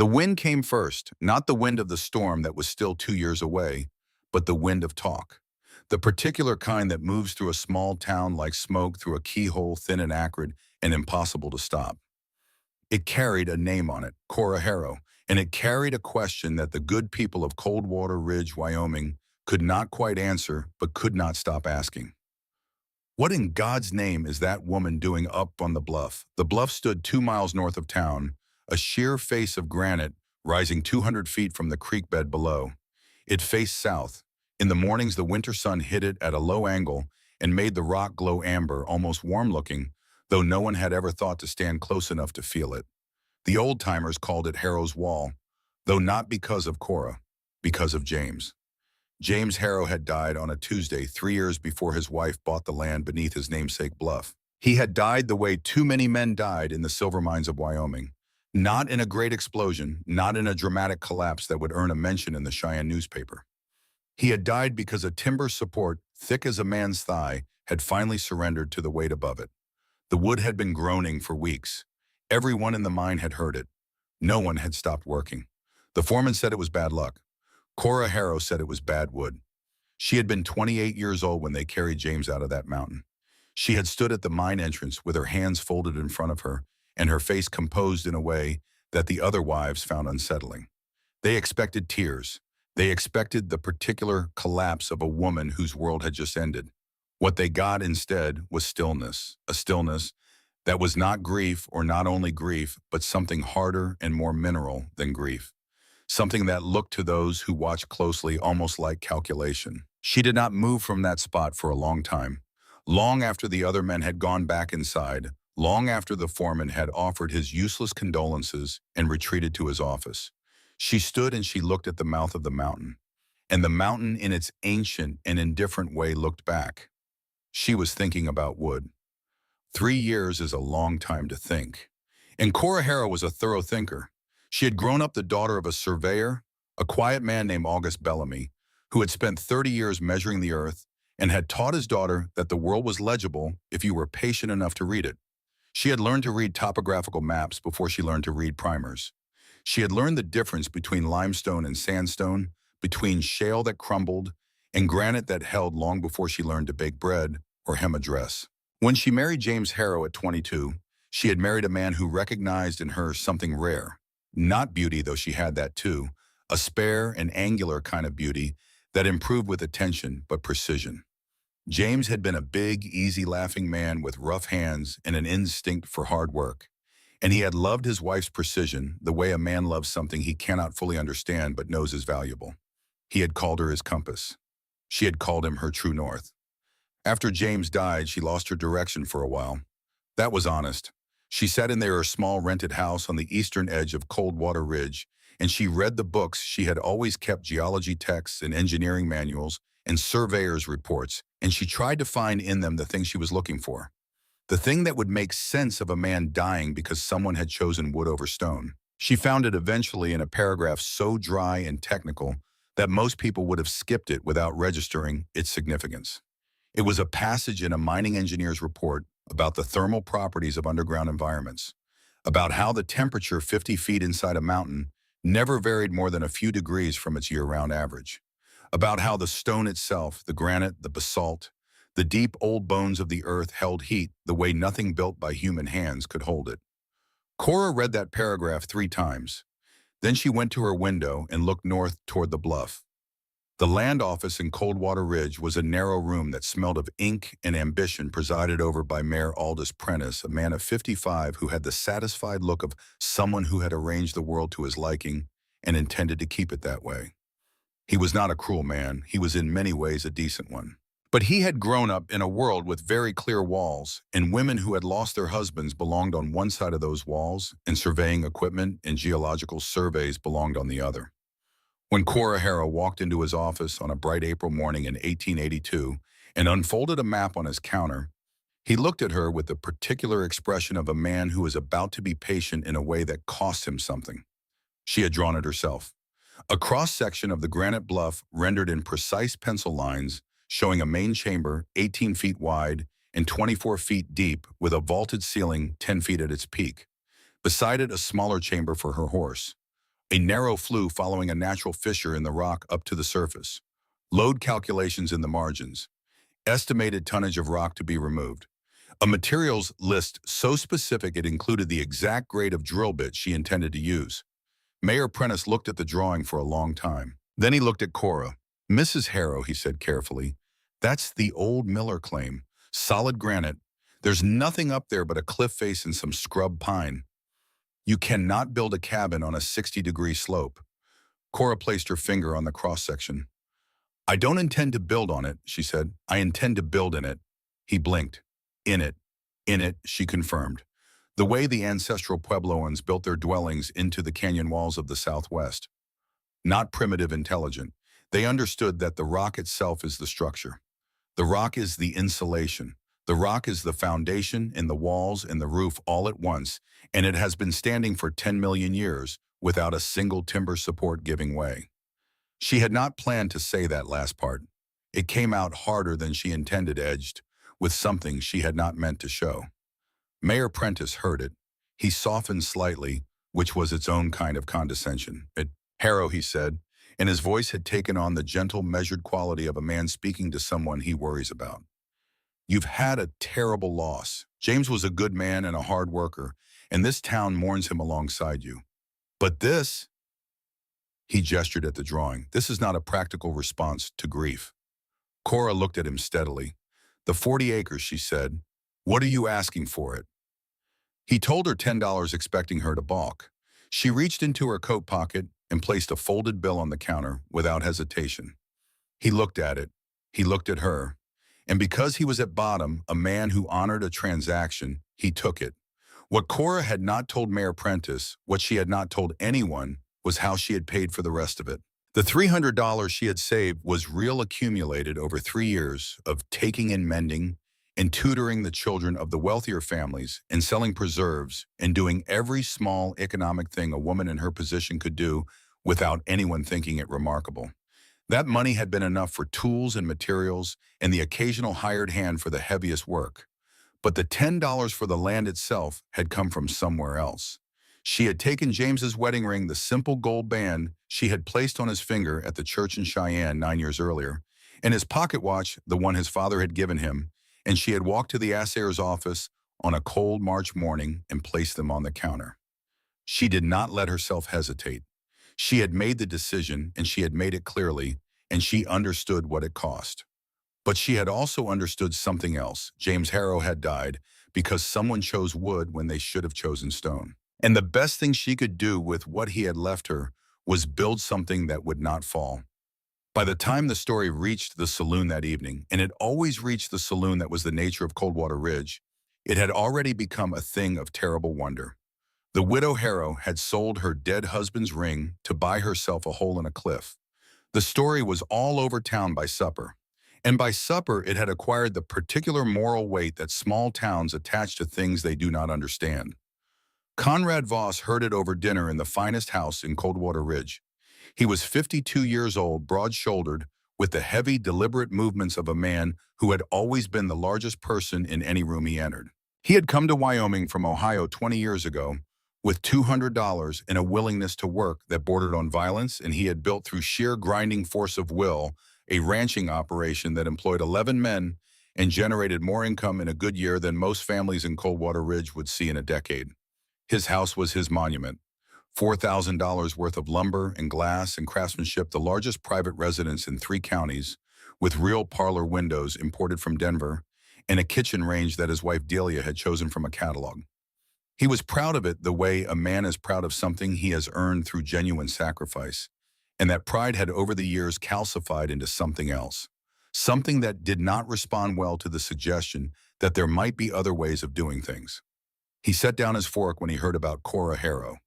The wind came first, not the wind of the storm that was still 2 years away, but the wind of talk. The particular kind that moves through a small town like smoke through a keyhole, thin and acrid and impossible to stop. It carried a name on it, Cora Harrow, and it carried a question that the good people of Coldwater Ridge, Wyoming, could not quite answer but could not stop asking. What in God's name is that woman doing up on the bluff? The bluff stood 2 miles north of town, a sheer face of granite rising 200 feet from the creek bed below. It faced south. In the mornings, the winter sun hit it at a low angle and made the rock glow amber, almost warm-looking, though no one had ever thought to stand close enough to feel it. The old-timers called it Harrow's Wall, though not because of Cora, because of James. James Harrow had died on a Tuesday 3 years before his wife bought the land beneath his namesake bluff. He had died the way too many men died in the silver mines of Wyoming. Not in a great explosion, not in a dramatic collapse that would earn a mention in the Cheyenne newspaper. He had died because a timber support, thick as a man's thigh, had finally surrendered to the weight above it. The wood had been groaning for weeks. Everyone in the mine had heard it. No one had stopped working. The foreman said it was bad luck. Cora Harrow said it was bad wood. She had been 28 years old when they carried James out of that mountain. She had stood at the mine entrance with her hands folded in front of her and her face composed in a way that the other wives found unsettling. They expected tears. They expected the particular collapse of a woman whose world had just ended. What they got instead was stillness, a stillness that was not grief, or not only grief, but something harder and more mineral than grief. Something that looked to those who watched closely almost like calculation. She did not move from that spot for a long time. Long after the other men had gone back inside, long after the foreman had offered his useless condolences and retreated to his office. She stood and she looked at the mouth of the mountain, and the mountain in its ancient and indifferent way looked back. She was thinking about wood. 3 years is a long time to think. And Cora Harrow was a thorough thinker. She had grown up the daughter of a surveyor, a quiet man named August Bellamy, who had spent 30 years measuring the earth and had taught his daughter that the world was legible if you were patient enough to read it. She had learned to read topographical maps before she learned to read primers. She had learned the difference between limestone and sandstone, between shale that crumbled and granite that held long before she learned to bake bread or hem a dress. When she married James Harrow at 22, she had married a man who recognized in her something rare. Not beauty, though she had that too, a spare and angular kind of beauty that improved with attention but precision. James had been a big, easy-laughing man with rough hands and an instinct for hard work. And he had loved his wife's precision the way a man loves something he cannot fully understand but knows is valuable. He had called her his compass. She had called him her true north. After James died, she lost her direction for a while. That was honest. She sat in their small rented house on the eastern edge of Coldwater Ridge, and she read the books she had always kept, geology texts and engineering manuals and surveyors' reports, and she tried to find in them the thing she was looking for. The thing that would make sense of a man dying because someone had chosen wood over stone. She found it eventually in a paragraph so dry and technical that most people would have skipped it without registering its significance. It was a passage in a mining engineer's report about the thermal properties of underground environments, about how the temperature 50 feet inside a mountain never varied more than a few degrees from its year-round average, about how the stone itself, the granite, the basalt, the deep old bones of the earth held heat the way nothing built by human hands could hold it. Cora read that paragraph 3 times. Then she went to her window and looked north toward the bluff. The land office in Coldwater Ridge was a narrow room that smelled of ink and ambition, presided over by Mayor Aldous Prentice, a man of 55 who had the satisfied look of someone who had arranged the world to his liking and intended to keep it that way. He was not a cruel man. He was in many ways a decent one. But he had grown up in a world with very clear walls, and women who had lost their husbands belonged on one side of those walls, and surveying equipment and geological surveys belonged on the other. When Cora Harrow walked into his office on a bright April morning in 1882 and unfolded a map on his counter, he looked at her with the particular expression of a man who is about to be patient in a way that cost him something. She had drawn it herself. A cross-section of the granite bluff rendered in precise pencil lines, showing a main chamber 18 feet wide and 24 feet deep with a vaulted ceiling 10 feet at its peak. Beside it, a smaller chamber for her horse. A narrow flue following a natural fissure in the rock up to the surface. Load calculations in the margins. Estimated tonnage of rock to be removed. A materials list so specific it included the exact grade of drill bit she intended to use. Mayor Prentice looked at the drawing for a long time. Then he looked at Cora. "Mrs. Harrow," he said carefully, "that's the old Miller claim. Solid granite. There's nothing up there but a cliff face and some scrub pine. You cannot build a cabin on a 60-degree slope." Cora placed her finger on the cross-section. "I don't intend to build on it," she said. "I intend to build in it." He blinked. "In it. In it," she confirmed. "The way the ancestral Puebloans built their dwellings into the canyon walls of the Southwest. Not primitive intelligent. They understood that the rock itself is the structure. The rock is the insulation. The rock is the foundation and the walls and the roof all at once, and it has been standing for 10 million years without a single timber support giving way." She had not planned to say that last part. It came out harder than she intended, edged with something she had not meant to show. Mayor Prentice heard it. He softened slightly, which was its own kind of condescension. "Harrow," he said, and his voice had taken on the gentle, measured quality of a man speaking to someone he worries about. "You've had a terrible loss. James was a good man and a hard worker, and this town mourns him alongside you. But this," he gestured at the drawing, "this is not a practical response to grief." Cora looked at him steadily. "The 40 acres, she said. "What are you asking for it?" He told her $10, expecting her to balk. She reached into her coat pocket and placed a folded bill on the counter without hesitation. He looked at it. He looked at her. And because he was at bottom, a man who honored a transaction, he took it. What Cora had not told Mayor Prentice, what she had not told anyone, was how she had paid for the rest of it. The $300 she had saved was real, accumulated over 3 years of taking and mending and tutoring the children of the wealthier families and selling preserves and doing every small economic thing a woman in her position could do without anyone thinking it remarkable. That money had been enough for tools and materials and the occasional hired hand for the heaviest work. But the $10 for the land itself had come from somewhere else. She had taken James's wedding ring, the simple gold band she had placed on his finger at the church in Cheyenne 9 years earlier, and his pocket watch, the one his father had given him, and she had walked to the assayer's office on a cold March morning and placed them on the counter. She did not let herself hesitate. She had made the decision, and she had made it clearly, and she understood what it cost. But she had also understood something else. James Harrow had died because someone chose wood when they should have chosen stone. And the best thing she could do with what he had left her was build something that would not fall. By the time the story reached the saloon that evening, and it always reached the saloon that was the nature of Coldwater Ridge, it had already become a thing of terrible wonder. The widow Harrow had sold her dead husband's ring to buy herself a hole in a cliff. The story was all over town by supper. And by supper, it had acquired the particular moral weight that small towns attach to things they do not understand. Conrad Voss heard it over dinner in the finest house in Coldwater Ridge. He was 52 years old, broad-shouldered, with the heavy, deliberate movements of a man who had always been the largest person in any room he entered. He had come to Wyoming from Ohio 20 years ago with $200 and a willingness to work that bordered on violence, and he had built through sheer grinding force of will a ranching operation that employed 11 men and generated more income in a good year than most families in Coldwater Ridge would see in a decade. His house was his monument. $4,000 worth of lumber and glass and craftsmanship, the largest private residence in 3 counties, with real parlor windows imported from Denver, and a kitchen range that his wife Delia had chosen from a catalog. He was proud of it the way a man is proud of something he has earned through genuine sacrifice, and that pride had over the years calcified into something else, something that did not respond well to the suggestion that there might be other ways of doing things. He set down his fork when he heard about Cora Harrow.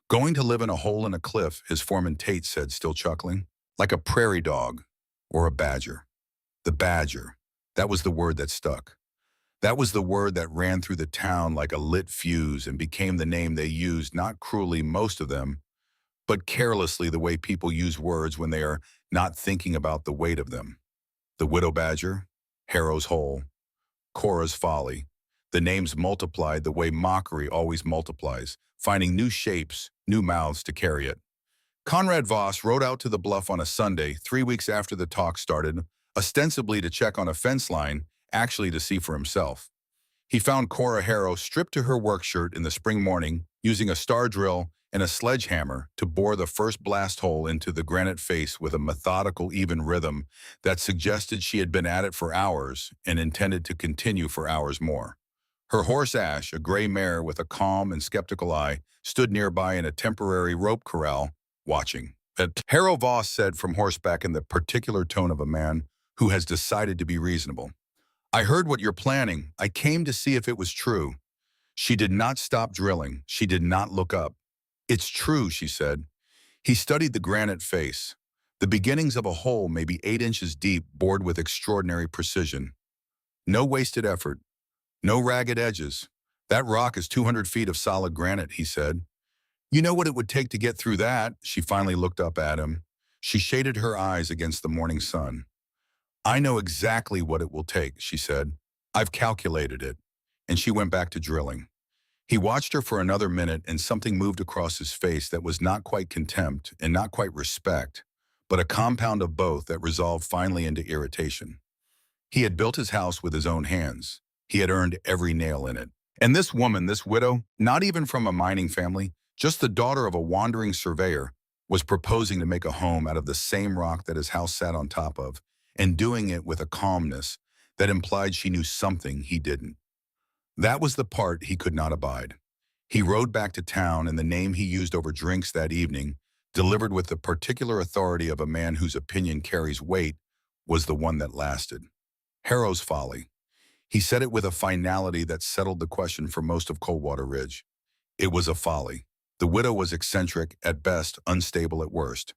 Going to live in a hole in a cliff, his foreman Tate said, still chuckling, like a prairie dog or a badger. The badger, that was the word that stuck. That was the word that ran through the town like a lit fuse and became the name they used, not cruelly, most of them, but carelessly, the way people use words when they are not thinking about the weight of them. The widow badger, Harrow's hole, Cora's folly. The names multiplied the way mockery always multiplies, finding new shapes, new mouths to carry it. Conrad Voss rode out to the bluff on a Sunday, 3 weeks after the talk started, ostensibly to check on a fence line, actually to see for himself. He found Cora Harrow stripped to her work shirt in the spring morning, using a star drill and a sledgehammer to bore the first blast hole into the granite face with a methodical, even rhythm that suggested she had been at it for hours and intended to continue for hours more. Her horse Ash, a gray mare with a calm and skeptical eye, stood nearby in a temporary rope corral, watching. Harrow Voss said from horseback in the particular tone of a man who has decided to be reasonable. I heard what you're planning. I came to see if it was true. She did not stop drilling. She did not look up. It's true, she said. He studied the granite face. The beginnings of a hole maybe 8 inches deep, bored with extraordinary precision. No wasted effort. No ragged edges. That rock is 200 feet of solid granite, he said. You know what it would take to get through that? She finally looked up at him. She shaded her eyes against the morning sun. I know exactly what it will take, she said. I've calculated it. And she went back to drilling. He watched her for another minute, and something moved across his face that was not quite contempt and not quite respect, but a compound of both that resolved finally into irritation. He had built his house with his own hands. He had earned every nail in it. And this woman, this widow, not even from a mining family, just the daughter of a wandering surveyor, was proposing to make a home out of the same rock that his house sat on top of, and doing it with a calmness that implied she knew something he didn't. That was the part he could not abide. He rode back to town, and the name he used over drinks that evening, delivered with the particular authority of a man whose opinion carries weight, was the one that lasted. Harrow's Folly. He said it with a finality that settled the question for most of Coldwater Ridge. It was a folly. The widow was eccentric at best, unstable at worst,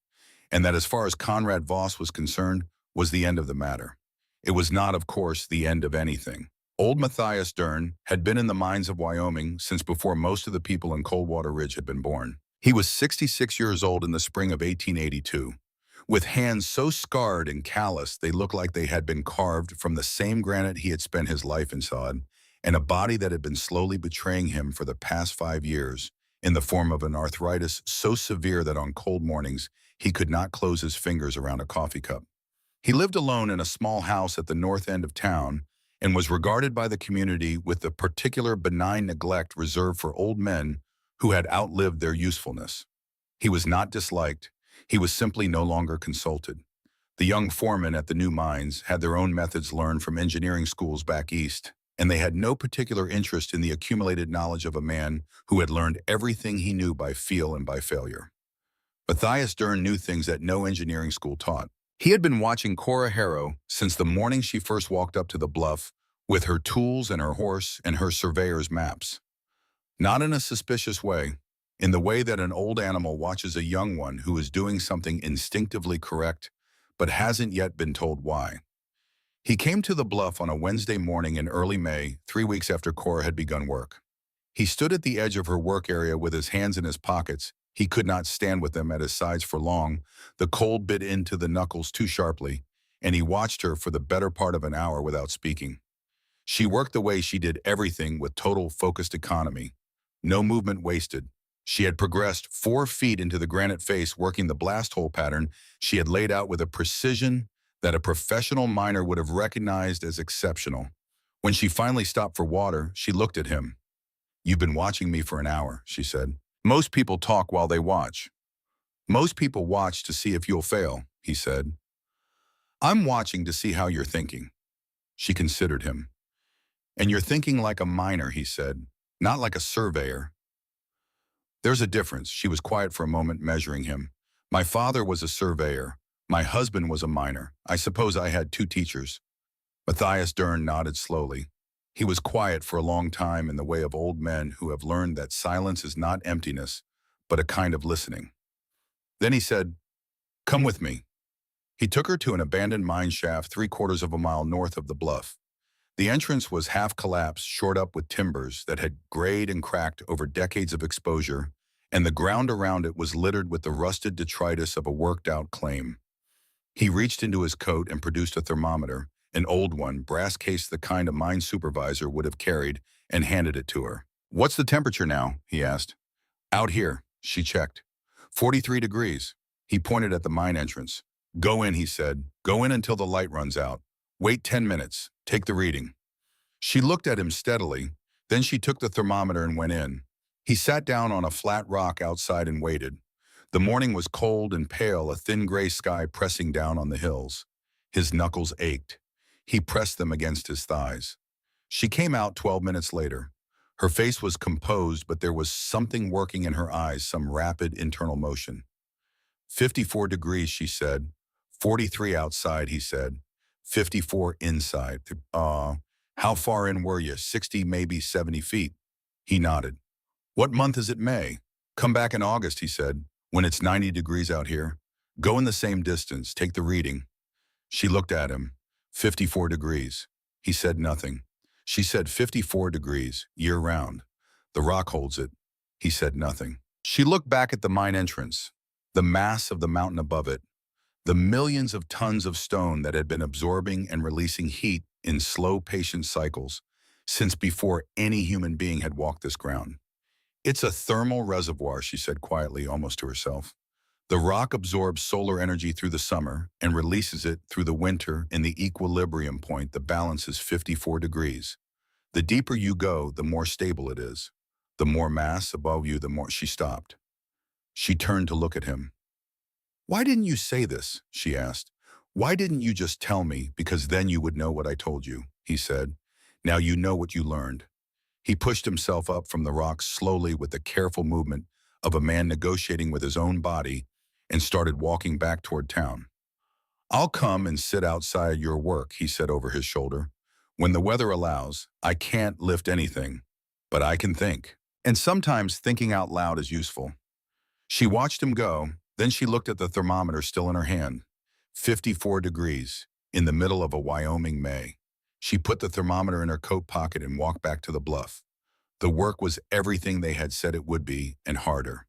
and that as far as Conrad Voss was concerned, was the end of the matter. It was not, of course, the end of anything. Old Matthias Dern had been in the mines of Wyoming since before most of the people in Coldwater Ridge had been born. He was 66 years old in the spring of 1882, with hands so scarred and calloused they looked like they had been carved from the same granite he had spent his life inside, and a body that had been slowly betraying him for the past 5 years in the form of an arthritis so severe that on cold mornings he could not close his fingers around a coffee cup. He lived alone in a small house at the north end of town and was regarded by the community with the particular benign neglect reserved for old men who had outlived their usefulness. He was not disliked. He was simply no longer consulted. The young foremen at the new mines had their own methods learned from engineering schools back east, and they had no particular interest in the accumulated knowledge of a man who had learned everything he knew by feel and by failure. Matthias Dern knew things that no engineering school taught. He had been watching Cora Harrow since the morning she first walked up to the bluff with her tools and her horse and her surveyor's maps. Not in a suspicious way, in the way that an old animal watches a young one who is doing something instinctively correct but hasn't yet been told why. He came to the bluff on a Wednesday morning in early May, 3 weeks after Cora had begun work. He stood at the edge of her work area with his hands in his pockets. He could not stand with them at his sides for long. The cold bit into the knuckles too sharply, and he watched her for the better part of an hour without speaking. She worked the way she did everything with total focused economy. No movement wasted. She had progressed 4 feet into the granite face, working the blast hole pattern she had laid out with a precision that a professional miner would have recognized as exceptional. When she finally stopped for water, she looked at him. You've been watching me for an hour, she said. Most people talk while they watch. Most people watch to see if you'll fail, he said. I'm watching to see how you're thinking. She considered him. And you're thinking like a miner, he said, not like a surveyor. There's a difference. She was quiet for a moment, measuring him. My father was a surveyor. My husband was a miner. I suppose I had 2 teachers. Matthias Dern nodded slowly. He was quiet for a long time in the way of old men who have learned that silence is not emptiness, but a kind of listening. Then he said, Come with me. He took her to an abandoned mine shaft 3/4 of a mile north of the bluff. The entrance was half collapsed, shored up with timbers that had grayed and cracked over decades of exposure, and the ground around it was littered with the rusted detritus of a worked-out claim. He reached into his coat and produced a thermometer, an old one, brass-cased the kind a mine supervisor would have carried, and handed it to her. What's the temperature now? He asked. Out here, she checked. 43 degrees. He pointed at the mine entrance. Go in, he said. Go in until the light runs out. Wait 10 minutes. Take the reading. She looked at him steadily. Then she took the thermometer and went in. He sat down on a flat rock outside and waited. The morning was cold and pale, a thin gray sky pressing down on the hills. His knuckles ached. He pressed them against his thighs. She came out 12 minutes later. Her face was composed, but there was something working in her eyes, some rapid internal motion. 54 degrees, she said. 43 outside, he said. 54 inside. How far in were you? 60, maybe 70 feet. He nodded. What month is it, May? Come back in August, he said, when it's 90 degrees out here. Go in the same distance, take the reading. She looked at him. 54 degrees. He said nothing. She said 54 degrees, year-round. The rock holds it. He said nothing. She looked back at the mine entrance, the mass of the mountain above it, the millions of tons of stone that had been absorbing and releasing heat in slow, patient cycles since before any human being had walked this ground. It's a thermal reservoir, she said quietly, almost to herself. The rock absorbs solar energy through the summer and releases it through the winter in the equilibrium point. The balance is 54 degrees. The deeper you go, the more stable it is. The more mass above you, the more. She stopped. She turned to look at him. Why didn't you say this? She asked. Why didn't you just tell me? Because then you would know what I told you, he said. Now you know what you learned. He pushed himself up from the rock slowly with the careful movement of a man negotiating with his own body and started walking back toward town. I'll come and sit outside your work, he said over his shoulder. When the weather allows, I can't lift anything, but I can think. And sometimes thinking out loud is useful. She watched him go, then she looked at the thermometer still in her hand. 54 degrees, in the middle of a Wyoming May. She put the thermometer in her coat pocket and walked back to the bluff. The work was everything they had said it would be, and harder.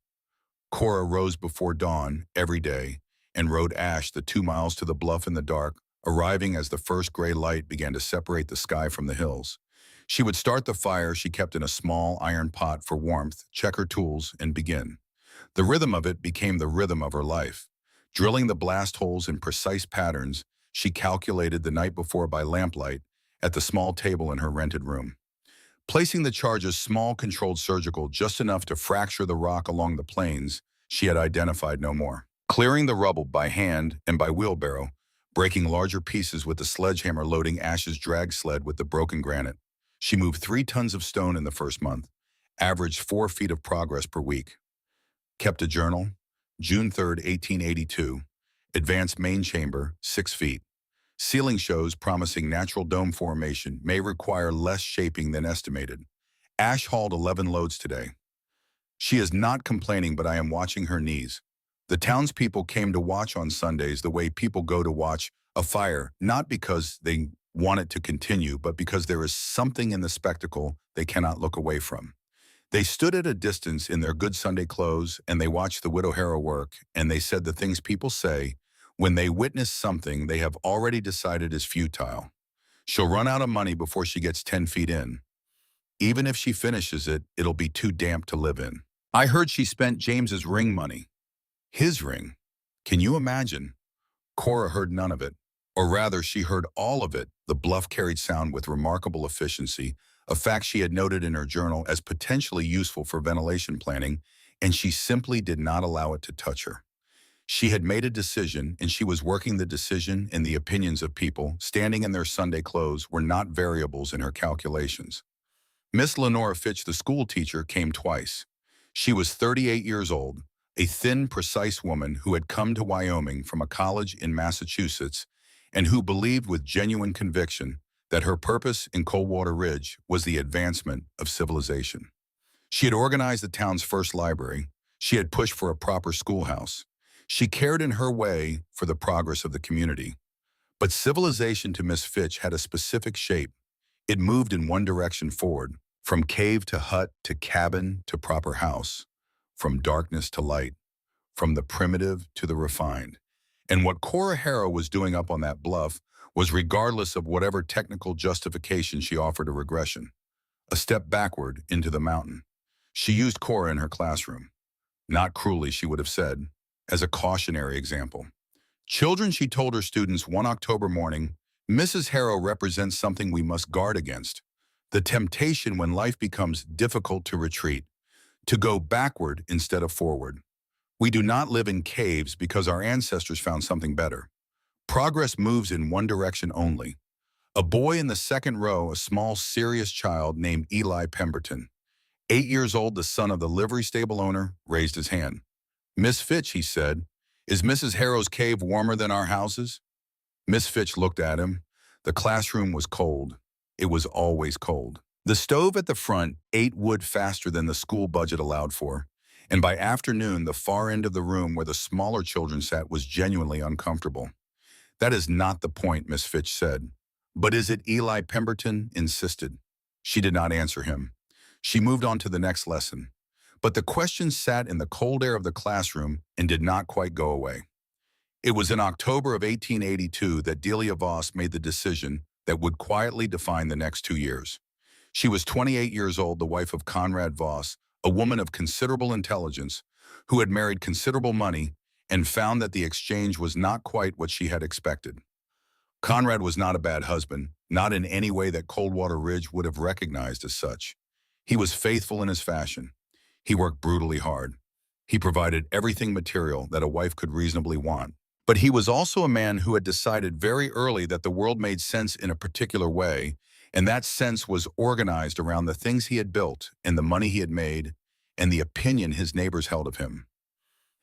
Cora rose before dawn every day and rode Ash the 2 miles to the bluff in the dark, arriving as the first gray light began to separate the sky from the hills. She would start the fire she kept in a small iron pot for warmth, check her tools, and begin. The rhythm of it became the rhythm of her life. Drilling the blast holes in precise patterns, she calculated the night before by lamplight at the small table in her rented room. Placing the charges small, controlled, surgical, just enough to fracture the rock along the plains she had identified no more. Clearing the rubble by hand and by wheelbarrow, breaking larger pieces with the sledgehammer, loading Ash's drag sled with the broken granite. She moved 3 tons of stone in the first month, averaged 4 feet of progress per week. Kept a journal, June 3, 1882, advanced main chamber, 6 feet. Ceiling shows promising natural dome formation may require less shaping than estimated. Ash hauled 11 loads today. She is not complaining, but I am watching her knees. The townspeople came to watch on Sundays the way people go to watch a fire, not because they want it to continue, but because there is something in the spectacle they cannot look away from. They stood at a distance in their good Sunday clothes, and they watched the widow Harrow work, and they said the things people say when they witness something they have already decided is futile. She'll run out of money before she gets 10 feet in. Even if she finishes it, it'll be too damp to live in. I heard she spent James's ring money. His ring. Can you imagine? Cora heard none of it. Or rather, she heard all of it. The bluff carried sound with remarkable efficiency, a fact she had noted in her journal as potentially useful for ventilation planning, and she simply did not allow it to touch her. She had made a decision, and she was working the decision, and the opinions of people standing in their Sunday clothes were not variables in her calculations. Miss Lenora Fitch, the school teacher, came twice. She was 38 years old, a thin, precise woman who had come to Wyoming from a college in Massachusetts and who believed with genuine conviction that her purpose in Coldwater Ridge was the advancement of civilization. She had organized the town's first library. She had pushed for a proper schoolhouse. She cared in her way for the progress of the community. But civilization to Miss Fitch had a specific shape. It moved in one direction forward, from cave to hut to cabin to proper house, from darkness to light, from the primitive to the refined. And what Cora Harrow was doing up on that bluff was regardless of whatever technical justification she offered a regression, a step backward into the mountain. She used Cora in her classroom. Not cruelly, she would have said, as a cautionary example. Children, she told her students one October morning, Mrs. Harrow represents something we must guard against. The temptation when life becomes difficult to retreat, to go backward instead of forward. We do not live in caves because our ancestors found something better. Progress moves in one direction only. A boy in the second row, a small, serious child named Eli Pemberton, 8 years old, the son of the livery stable owner, raised his hand. Miss Fitch, he said, is Mrs. Harrow's cave warmer than our houses? Miss Fitch looked at him. The classroom was cold. It was always cold. The stove at the front ate wood faster than the school budget allowed for, and by afternoon, the far end of the room where the smaller children sat was genuinely uncomfortable. That is not the point, Miss Fitch said. But is it? Eli Pemberton insisted. She did not answer him. She moved on to the next lesson. But the question sat in the cold air of the classroom and did not quite go away. It was in October of 1882 that Delia Voss made the decision that would quietly define the next 2 years. She was 28 years old, the wife of Conrad Voss, a woman of considerable intelligence, who had married considerable money and found that the exchange was not quite what she had expected. Conrad was not a bad husband, not in any way that Coldwater Ridge would have recognized as such. He was faithful in his fashion. He worked brutally hard. He provided everything material that a wife could reasonably want. But he was also a man who had decided very early that the world made sense in a particular way, and that sense was organized around the things he had built and the money he had made and the opinion his neighbors held of him.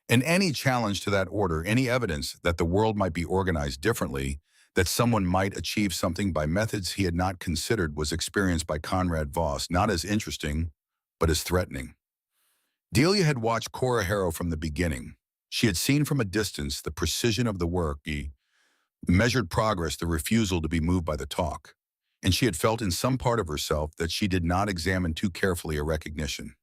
And any challenge to that order, any evidence that the world might be organized differently, that someone might achieve something by methods he had not considered, was experienced by Conrad Voss not as interesting, but as threatening. Delia had watched Cora Harrow from the beginning. She had seen from a distance the precision of the work, the measured progress, the refusal to be moved by the talk. And she had felt in some part of herself that she did not examine too carefully a recognition.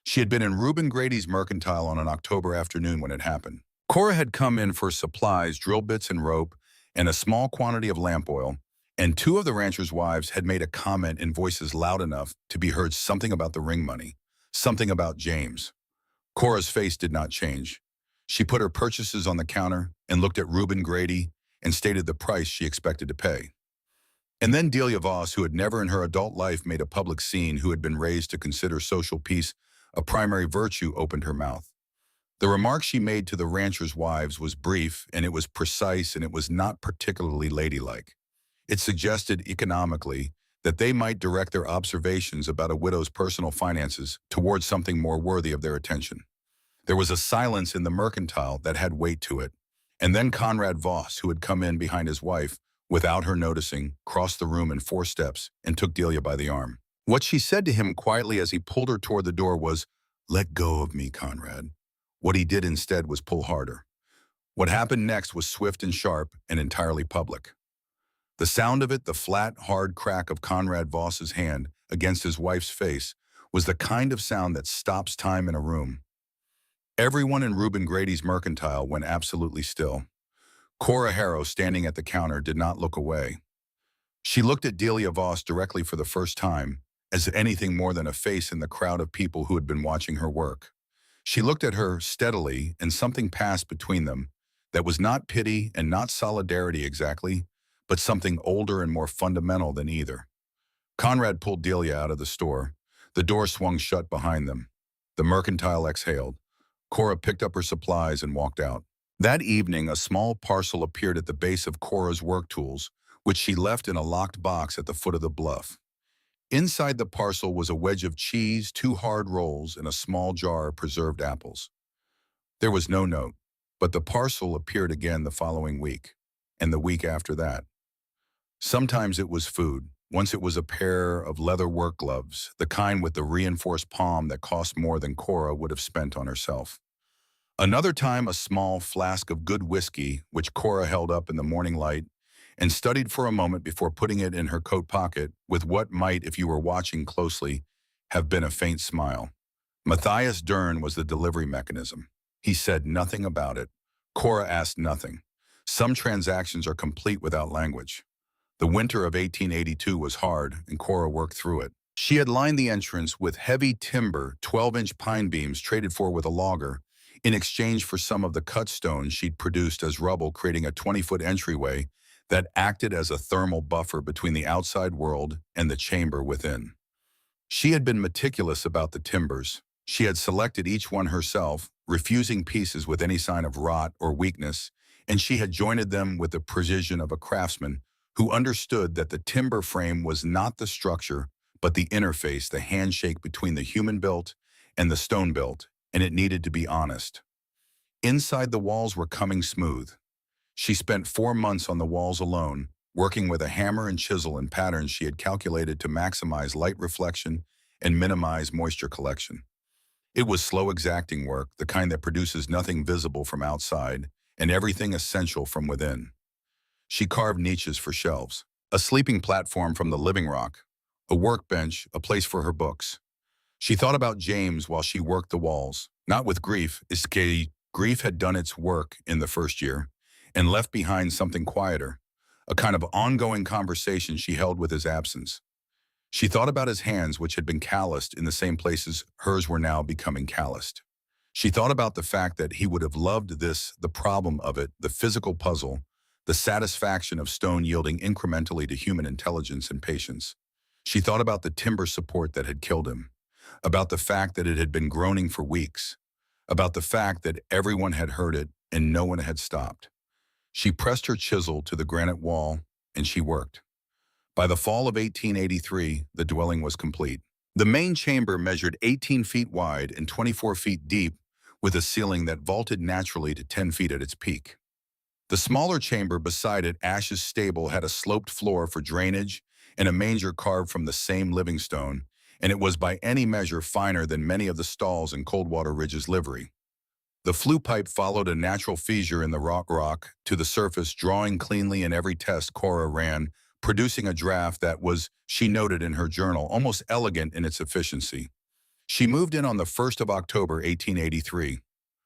She had been in Reuben Grady's mercantile on an October afternoon when it happened. Cora had come in for supplies, drill bits and rope, and a small quantity of lamp oil, and two of the ranchers' wives had made a comment in voices loud enough to be heard, something about the ring money, something about James. Cora's face did not change. She put her purchases on the counter and looked at Reuben Grady and stated the price she expected to pay. And then Delia Voss, who had never in her adult life made a public scene, who had been raised to consider social peace a primary virtue, opened her mouth. The remark she made to the ranchers' wives was brief, and it was precise, and it was not particularly ladylike. It suggested economically that they might direct their observations about a widow's personal finances towards something more worthy of their attention. There was a silence in the mercantile that had weight to it. And then Conrad Voss, who had come in behind his wife, without her noticing, crossed the room in 4 steps and took Delia by the arm. What she said to him quietly as he pulled her toward the door was, "Let go of me, Conrad." What he did instead was pull harder. What happened next was swift and sharp and entirely public. The sound of it, the flat, hard crack of Conrad Voss's hand against his wife's face, was the kind of sound that stops time in a room. Everyone in Reuben Grady's mercantile went absolutely still. Cora Harrow, standing at the counter, did not look away. She looked at Delia Voss directly for the first time, as anything more than a face in the crowd of people who had been watching her work. She looked at her steadily, and something passed between them that was not pity and not solidarity exactly, but something older and more fundamental than either. Conrad pulled Delia out of the store. The door swung shut behind them. The mercantile exhaled. Cora picked up her supplies and walked out. That evening, a small parcel appeared at the base of Cora's work tools, which she left in a locked box at the foot of the bluff. Inside the parcel was a wedge of cheese, 2 hard rolls, and a small jar of preserved apples. There was no note, but the parcel appeared again the following week, and the week after that. Sometimes it was food. Once it was a pair of leather work gloves, the kind with the reinforced palm that cost more than Cora would have spent on herself. Another time, a small flask of good whiskey, which Cora held up in the morning light and studied for a moment before putting it in her coat pocket with what might, if you were watching closely, have been a faint smile. Matthias Dern was the delivery mechanism. He said nothing about it. Cora asked nothing. Some transactions are complete without language. The winter of 1882 was hard, and Cora worked through it. She had lined the entrance with heavy timber, 12-inch pine beams traded for with a logger, in exchange for some of the cut stone she'd produced as rubble, creating a 20-foot entryway that acted as a thermal buffer between the outside world and the chamber within. She had been meticulous about the timbers. She had selected each one herself, refusing pieces with any sign of rot or weakness, and she had jointed them with the precision of a craftsman who understood that the timber frame was not the structure, but the interface, the handshake between the human-built and the stone-built, and it needed to be honest. Inside, the walls were coming smooth. She spent 4 months on the walls alone, working with a hammer and chisel in patterns she had calculated to maximize light reflection and minimize moisture collection. It was slow, exacting work, the kind that produces nothing visible from outside and everything essential from within. She carved niches for shelves, a sleeping platform from the living rock, a workbench, a place for her books. She thought about James while she worked the walls, not with grief, grief had done its work in the first year and left behind something quieter, a kind of ongoing conversation she held with his absence. She thought about his hands, which had been calloused in the same places hers were now becoming calloused. She thought about the fact that he would have loved this, the problem of it, the physical puzzle, the satisfaction of stone yielding incrementally to human intelligence and patience. She thought about the timber support that had killed him, about the fact that it had been groaning for weeks, about the fact that everyone had heard it and no one had stopped. She pressed her chisel to the granite wall, and she worked. By the fall of 1883, the dwelling was complete. The main chamber measured 18 feet wide and 24 feet deep, with a ceiling that vaulted naturally to 10 feet at its peak. The smaller chamber beside it, Ash's stable, had a sloped floor for drainage and a manger carved from the same living stone, and it was by any measure finer than many of the stalls in Coldwater Ridge's livery. The flue pipe followed a natural fissure in the rock to the surface, drawing cleanly in every test Cora ran, producing a draft that was, she noted in her journal, almost elegant in its efficiency. She moved in on the 1st of October, 1883.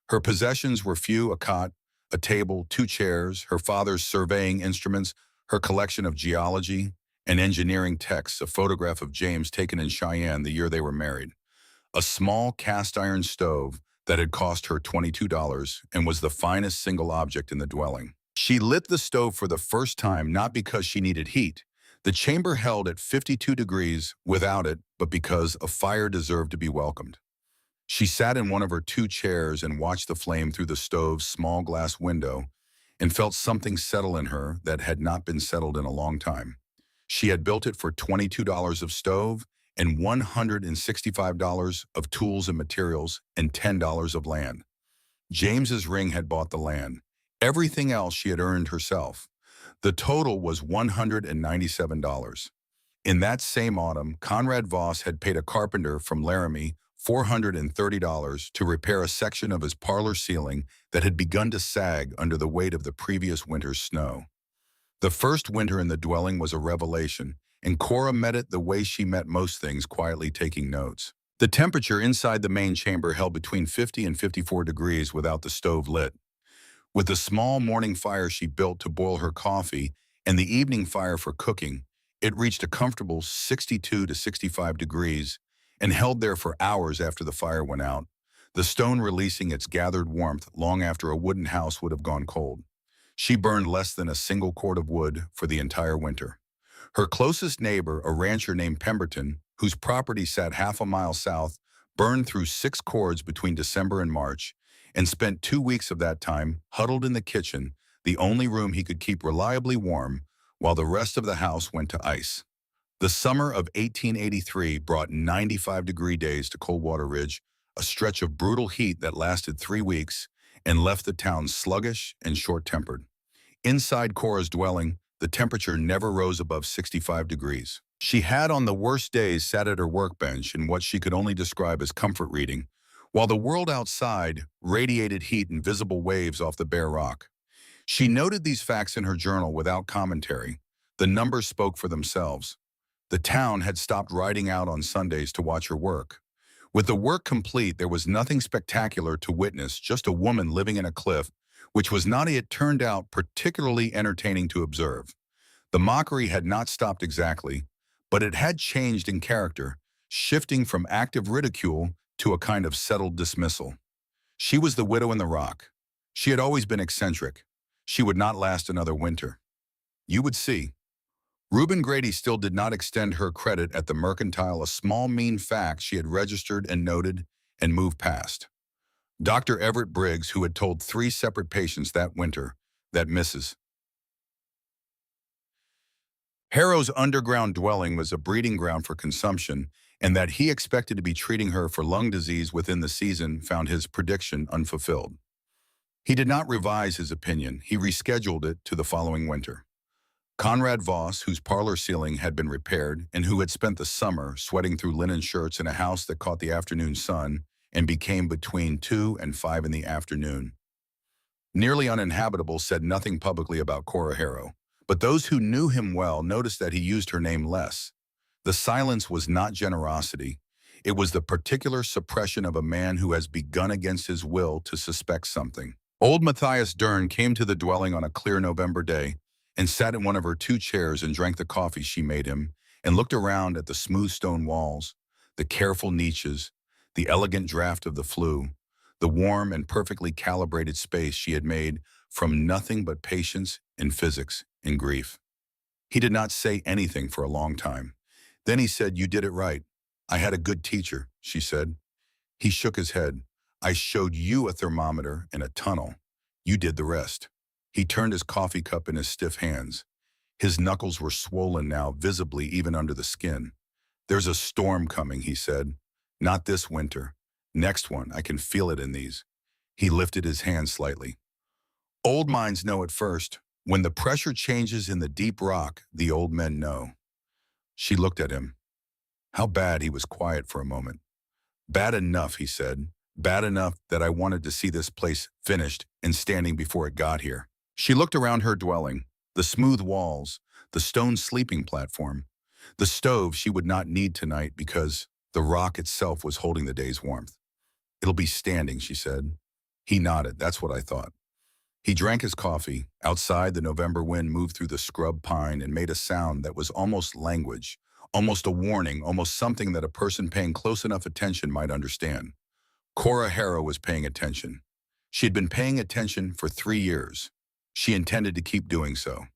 Her possessions were few: a cot, a table, 2 chairs, her father's surveying instruments, her collection of geology and engineering texts, a photograph of James taken in Cheyenne the year they were married, a small cast-iron stove that had cost her $22 and was the finest single object in the dwelling. She lit the stove for the first time, not because she needed heat. The chamber held at 52 degrees without it, but because a fire deserved to be welcomed. She sat in one of her 2 chairs and watched the flame through the stove's small glass window and felt something settle in her that had not been settled in a long time. She had built it for $22 of stove and $165 of tools and materials and $10 of land. James's ring had bought the land. Everything else she had earned herself. The total was $197. In that same autumn, Conrad Voss had paid a carpenter from Laramie $430 to repair a section of his parlor ceiling that had begun to sag under the weight of the previous winter's snow. The first winter in the dwelling was a revelation, and Cora met it the way she met most things, quietly taking notes. The temperature inside the main chamber held between 50 and 54 degrees without the stove lit. With the small morning fire she built to boil her coffee and the evening fire for cooking, it reached a comfortable 62 to 65 degrees and held there for hours after the fire went out, the stone releasing its gathered warmth long after a wooden house would have gone cold. She burned less than a single cord of wood for the entire winter. Her closest neighbor, a rancher named Pemberton, whose property sat half a mile south, burned through 6 cords between December and March, and spent 2 weeks of that time huddled in the kitchen, the only room he could keep reliably warm, while the rest of the house went to ice. The summer of 1883 brought 95-degree days to Coldwater Ridge, a stretch of brutal heat that lasted 3 weeks and left the town sluggish and short-tempered. Inside Cora's dwelling, the temperature never rose above 65 degrees. She had on the worst days sat at her workbench in what she could only describe as comfort reading, while the world outside radiated heat in visible waves off the bare rock. She noted these facts in her journal without commentary. The numbers spoke for themselves. The town had stopped riding out on Sundays to watch her work. With the work complete, there was nothing spectacular to witness, just a woman living in a cliff, which was not yet turned out particularly entertaining to observe. The mockery had not stopped exactly, but it had changed in character, shifting from active ridicule to a kind of settled dismissal. She was the widow in the rock. She had always been eccentric. She would not last another winter. You would see. Reuben Grady still did not extend her credit at the Mercantile, a small mean fact she had registered and noted and moved past. Dr. Everett Briggs, who had told 3 separate patients that winter that Mrs. Harrow's underground dwelling was a breeding ground for consumption, and that he expected to be treating her for lung disease within the season, found his prediction unfulfilled. He did not revise his opinion. He rescheduled it to the following winter. Conrad Voss, whose parlor ceiling had been repaired and who had spent the summer sweating through linen shirts in a house that caught the afternoon sun and became between 2 and 5 in the afternoon, nearly uninhabitable, said nothing publicly about Cora Harrow. But those who knew him well noticed that he used her name less. The silence was not generosity. It was the particular suppression of a man who has begun against his will to suspect something. Old Matthias Dern came to the dwelling on a clear November day and sat in one of her 2 chairs and drank the coffee she made him and looked around at the smooth stone walls, the careful niches, the elegant draft of the flue, the warm and perfectly calibrated space she had made from nothing but patience and physics and grief. He did not say anything for a long time. Then he said, "You did it right. I had a good teacher," she said. He shook his head. "I showed you a thermometer and a tunnel. You did the rest." He turned his coffee cup in his stiff hands. His knuckles were swollen now, visibly even under the skin. "There's a storm coming," he said. "Not this winter. Next one. I can feel it in these." He lifted his hand slightly. "Old minds know it first. When the pressure changes in the deep rock, the old men know." She looked at him. How bad? He was quiet for a moment. "Bad enough," he said. "Bad enough that I wanted to see this place finished and standing before it got here." She looked around her dwelling, the smooth walls, the stone sleeping platform, the stove she would not need tonight because the rock itself was holding the day's warmth. "It'll be standing," she said. He nodded. "That's what I thought." He drank his coffee. Outside, the November wind moved through the scrub pine and made a sound that was almost language, almost a warning, almost something that a person paying close enough attention might understand. Cora Harrow was paying attention. She had been paying attention for 3 years. She intended to keep doing so.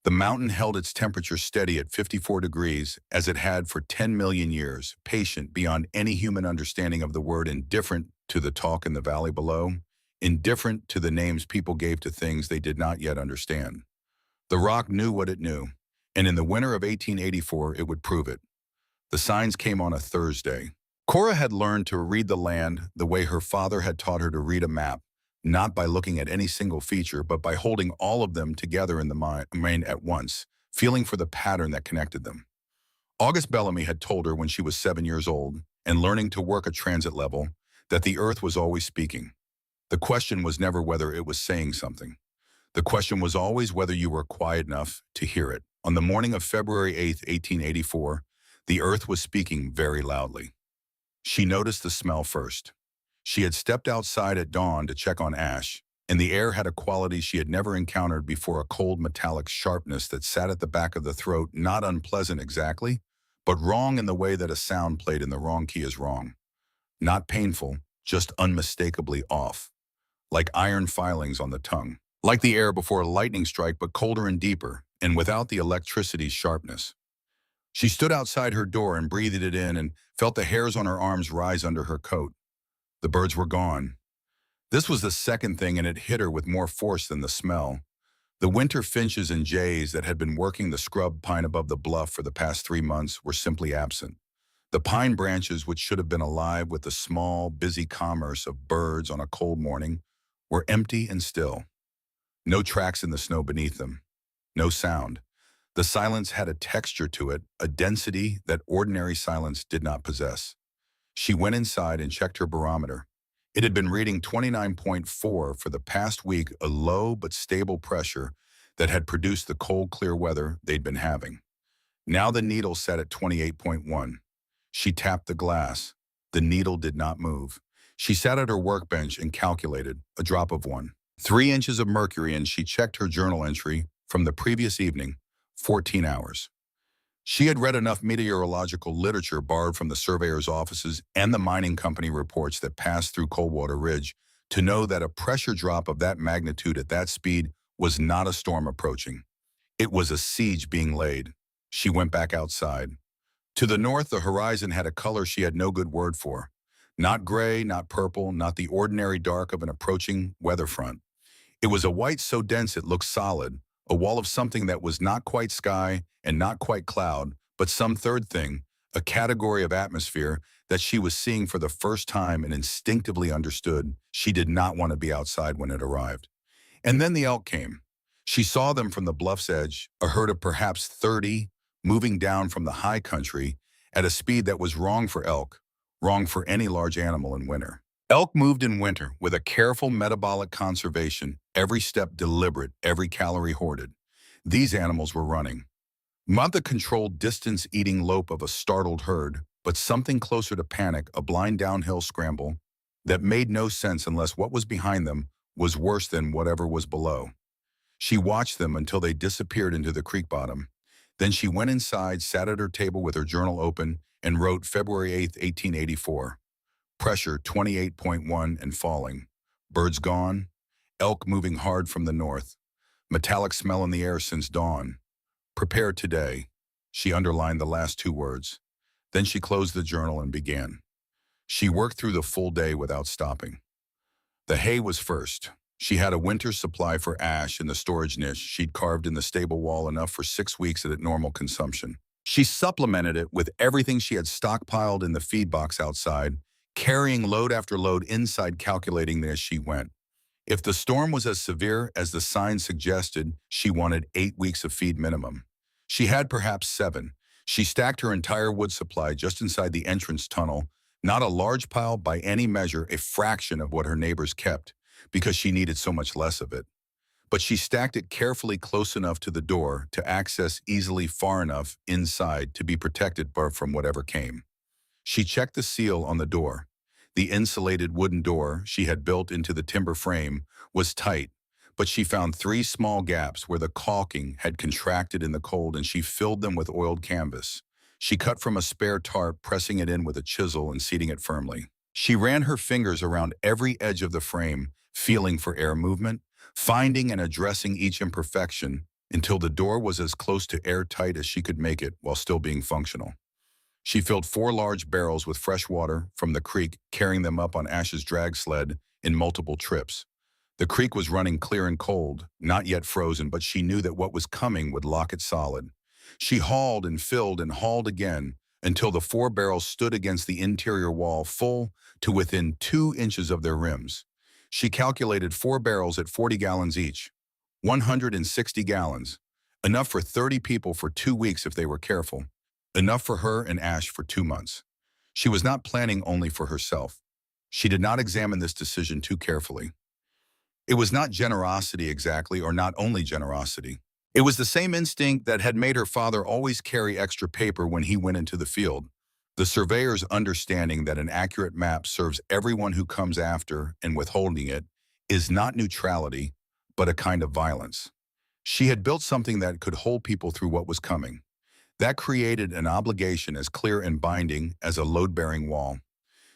The mountain held its temperature steady at 54 degrees, as it had for 10 million years, patient beyond any human understanding of the word, indifferent to the talk in the valley below, indifferent to the names people gave to things they did not yet understand. The rock knew what it knew, and in the winter of 1884 it would prove it. The signs came on a Thursday. Cora had learned to read the land the way her father had taught her to read a map, not by looking at any single feature, but by holding all of them together in the mind at once, feeling for the pattern that connected them. August Bellamy had told her when she was 7 years old, and learning to work a transit level, that the earth was always speaking. The question was never whether it was saying something. The question was always whether you were quiet enough to hear it. On the morning of February 8th, 1884, the earth was speaking very loudly. She noticed the smell first. She had stepped outside at dawn to check on Ash, and the air had a quality she had never encountered before, a cold metallic sharpness that sat at the back of the throat, not unpleasant exactly, but wrong in the way that a sound played in the wrong key is wrong. Not painful, just unmistakably off. Like iron filings on the tongue. Like the air before a lightning strike, but colder and deeper, and without the electricity's sharpness. She stood outside her door and breathed it in and felt the hairs on her arms rise under her coat. The birds were gone. This was the second thing, and it hit her with more force than the smell. The winter finches and jays that had been working the scrub pine above the bluff for the past 3 months were simply absent. The pine branches, which should have been alive with the small, busy commerce of birds on a cold morning, were empty and still. No tracks in the snow beneath them. No sound. The silence had a texture to it, a density that ordinary silence did not possess. She went inside and checked her barometer. It had been reading 29.4 for the past week, a low but stable pressure that had produced the cold, clear weather they'd been having. Now the needle sat at 28.1. She tapped the glass. The needle did not move. She sat at her workbench and calculated, a drop of 1. 3 inches of mercury, and she checked her journal entry from the previous evening, 14 hours. She had read enough meteorological literature borrowed from the surveyor's offices and the mining company reports that passed through Coldwater Ridge to know that a pressure drop of that magnitude at that speed was not a storm approaching. It was a siege being laid. She went back outside. To the north, the horizon had a color she had no good word for. Not gray, not purple, not the ordinary dark of an approaching weather front. It was a white so dense it looked solid, a wall of something that was not quite sky and not quite cloud, but some third thing, a category of atmosphere that she was seeing for the first time and instinctively understood she did not want to be outside when it arrived. And then the elk came. She saw them from the bluff's edge, a herd of perhaps 30, moving down from the high country at a speed that was wrong for elk, wrong for any large animal in winter. Elk moved in winter with a careful metabolic conservation, every step deliberate, every calorie hoarded. These animals were running. Not the controlled distance-eating lope of a startled herd, but something closer to panic, a blind downhill scramble that made no sense unless what was behind them was worse than whatever was below. She watched them until they disappeared into the creek bottom. Then she went inside, sat at her table with her journal open, and wrote February 8, 1884. Pressure 28.1 and falling. Birds gone. Elk moving hard from the north. Metallic smell in the air since dawn. Prepare today. She underlined the last two words. Then she closed the journal and began. She worked through the full day without stopping. The hay was first. She had a winter's supply for ash in the storage niche she'd carved in the stable wall, enough for 6 weeks at normal consumption. She supplemented it with everything she had stockpiled in the feed box outside, carrying load after load inside, calculating as she went. If the storm was as severe as the signs suggested, she wanted 8 weeks of feed minimum. She had perhaps 7. She stacked her entire wood supply just inside the entrance tunnel, not a large pile by any measure, a fraction of what her neighbors kept, because she needed so much less of it. But she stacked it carefully close enough to the door to access easily far enough inside to be protected from whatever came. She checked the seal on the door. The insulated wooden door she had built into the timber frame was tight, but she found 3 small gaps where the caulking had contracted in the cold, and she filled them with oiled canvas. She cut from a spare tarp, pressing it in with a chisel and seating it firmly. She ran her fingers around every edge of the frame, feeling for air movement, finding and addressing each imperfection until the door was as close to airtight as she could make it while still being functional. She filled 4 large barrels with fresh water from the creek, carrying them up on Ash's drag sled in multiple trips. The creek was running clear and cold, not yet frozen, but she knew that what was coming would lock it solid. She hauled and filled and hauled again until the 4 barrels stood against the interior wall, full to within 2 inches of their rims. She calculated 4 barrels at 40 gallons each, 160 gallons, enough for 30 people for 2 weeks if they were careful, enough for her and Ash for 2 months. She was not planning only for herself. She did not examine this decision too carefully. It was not generosity exactly, or not only generosity. It was the same instinct that had made her father always carry extra paper when he went into the field. The surveyor's understanding that an accurate map serves everyone who comes after, and withholding it is not neutrality, but a kind of violence. She had built something that could hold people through what was coming. That created an obligation as clear and binding as a load-bearing wall.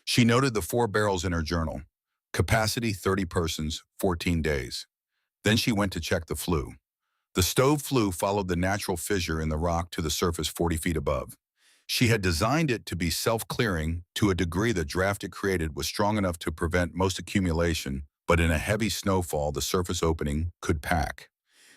She noted the 4 barrels in her journal. Capacity 30 persons, 14 days. Then she went to check the flue. The stove flue followed the natural fissure in the rock to the surface 40 feet above. She had designed it to be self-clearing to a degree the draft it created was strong enough to prevent most accumulation, but in a heavy snowfall the surface opening could pack.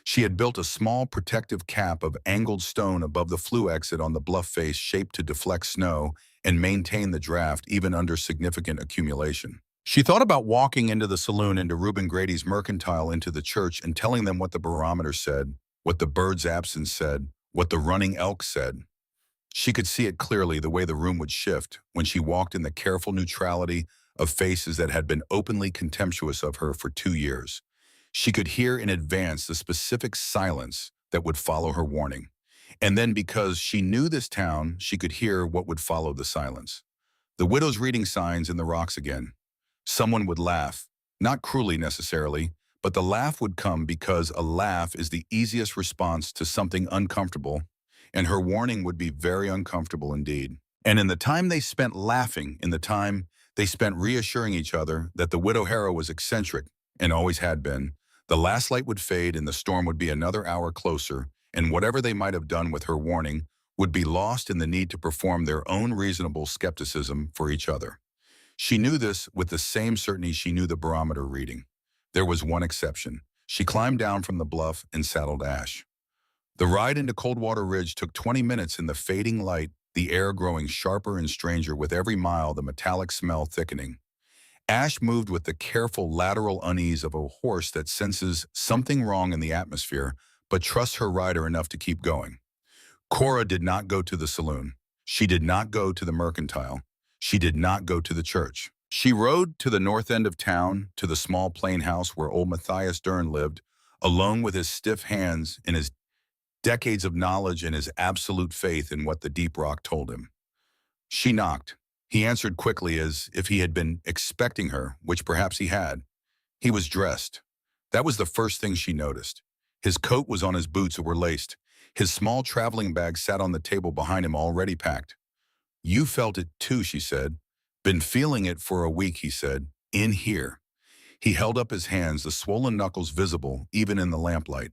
She had built a small protective cap of angled stone above the flue exit on the bluff face, shaped to deflect snow and maintain the draft even under significant accumulation. She thought about walking into the saloon, into Reuben Grady's Mercantile, into the church, and telling them what the barometer said, what the bird's absence said, what the running elk said. She could see it clearly, the way the room would shift when she walked in the careful neutrality of faces that had been openly contemptuous of her for 2 years. She could hear in advance the specific silence that would follow her warning. And then, because she knew this town, she could hear what would follow the silence. The widow's reading signs in the rocks again. Someone would laugh, not cruelly necessarily, but the laugh would come because a laugh is the easiest response to something uncomfortable. and her warning would be very uncomfortable indeed. And in the time they spent laughing, in the time they spent reassuring each other that the widow Harrow was eccentric and always had been, the last light would fade and the storm would be another hour closer, and whatever they might have done with her warning would be lost in the need to perform their own reasonable skepticism for each other. She knew this with the same certainty she knew the barometer reading. There was one exception. She climbed down from the bluff and saddled Ash. The ride into Coldwater Ridge took 20 minutes in the fading light, the air growing sharper and stranger with every mile, the metallic smell thickening. Ash moved with the careful lateral unease of a horse that senses something wrong in the atmosphere, but trusts her rider enough to keep going. Cora did not go to the saloon. She did not go to the mercantile. She did not go to the church. She rode to the north end of town, to the small plain house where old Matthias Dern lived, alone with his stiff hands and his decades of knowledge and his absolute faith in what the deep rock told him. She knocked. He answered quickly as if he had been expecting her, which perhaps he had. He was dressed. That was the first thing she noticed. His coat was on his boots that were laced. His small traveling bag sat on the table behind him already packed. "You felt it too," she said. "Been feeling it for a week," he said. "In here." He held up his hands, the swollen knuckles visible even in the lamplight.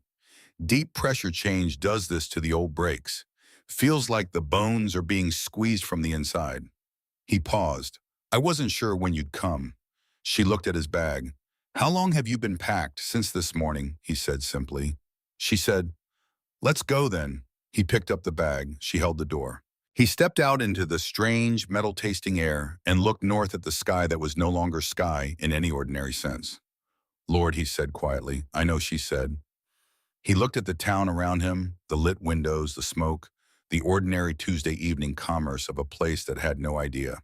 Deep pressure change does this to the old brakes. Feels like the bones are being squeezed from the inside. He paused. "I wasn't sure when you'd come." She looked at his bag. "How long have you been packed?" "Since this morning," he said simply. She said, "Let's go then." He picked up the bag. She held the door. He stepped out into the strange, metal-tasting air and looked north at the sky that was no longer sky in any ordinary sense. "Lord," he said quietly. "I know," she said. He looked at the town around him, the lit windows, the smoke, the ordinary Tuesday evening commerce of a place that had no idea.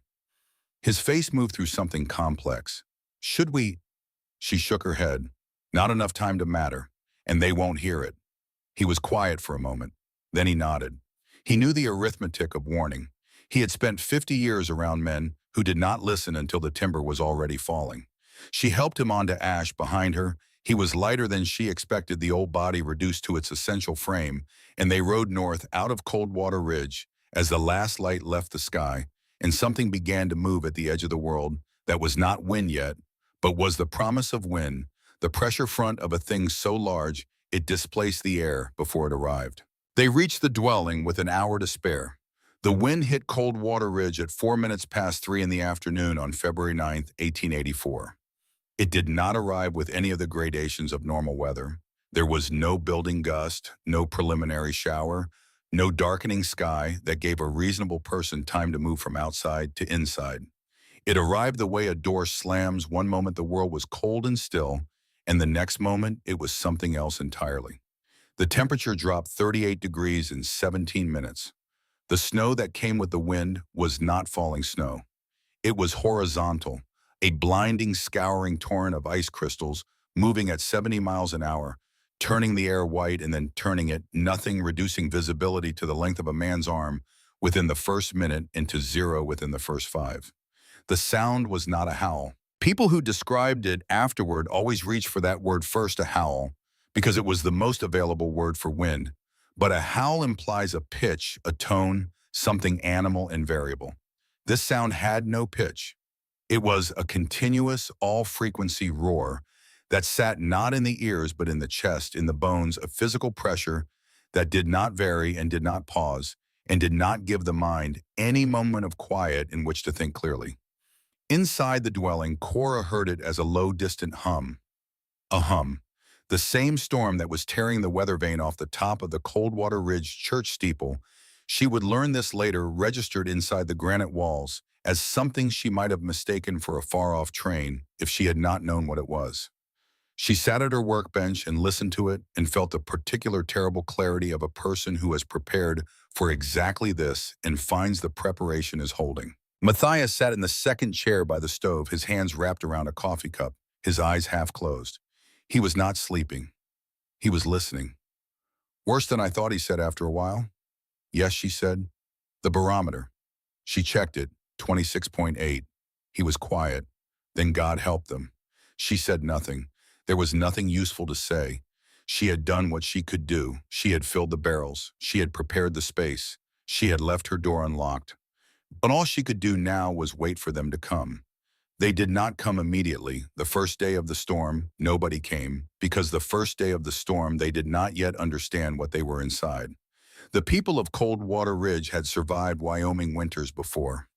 His face moved through something complex. "Should we?" She shook her head. "Not enough time to matter, and they won't hear it." He was quiet for a moment. Then he nodded. He knew the arithmetic of warning. He had spent 50 years around men who did not listen until the timber was already falling. She helped him onto Ash behind her. He was lighter than she expected, the old body reduced to its essential frame, and they rode north out of Coldwater Ridge as the last light left the sky, and something began to move at the edge of the world that was not wind yet, but was the promise of wind, the pressure front of a thing so large it displaced the air before it arrived. They reached the dwelling with an hour to spare. The wind hit Coldwater Ridge at 4 minutes past 3 in the afternoon on February 9th, 1884. It did not arrive with any of the gradations of normal weather. There was no building gust, no preliminary shower, no darkening sky that gave a reasonable person time to move from outside to inside. It arrived the way a door slams. One moment the world was cold and still, and the next moment it was something else entirely. The temperature dropped 38 degrees in 17 minutes. The snow that came with the wind was not falling snow. It was horizontal, a blinding, scouring torrent of ice crystals moving at 70 miles an hour, turning the air white and then turning it, nothing, reducing visibility to the length of a man's arm within the first minute into zero within the first 5. The sound was not a howl. People who described it afterward always reached for that word first, a howl, because it was the most available word for wind. But a howl implies a pitch, a tone, something animal and variable. This sound had no pitch. It was a continuous, all-frequency roar that sat not in the ears but in the chest, in the bones, a physical pressure that did not vary and did not pause and did not give the mind any moment of quiet in which to think clearly. Inside the dwelling, Cora heard it as a low, distant hum. A hum. The same storm that was tearing the weather vane off the top of the Coldwater Ridge church steeple, she would learn this later, registered inside the granite walls as something she might have mistaken for a far-off train if she had not known what it was. She sat at her workbench and listened to it and felt the particular terrible clarity of a person who has prepared for exactly this and finds the preparation is holding. Matthias sat in the second chair by the stove, his hands wrapped around a coffee cup, his eyes half closed. He was not sleeping. He was listening. "Worse than I thought," he said after a while. "Yes," she said. "The barometer." She checked it, 26.8. He was quiet. Then God helped them. She said nothing. There was nothing useful to say. She had done what she could do. She had filled the barrels. She had prepared the space. She had left her door unlocked. But all she could do now was wait for them to come. They did not come immediately. The first day of the storm, nobody came, because the first day of the storm they did not yet understand what they were inside. The people of Coldwater Ridge had survived Wyoming winters before.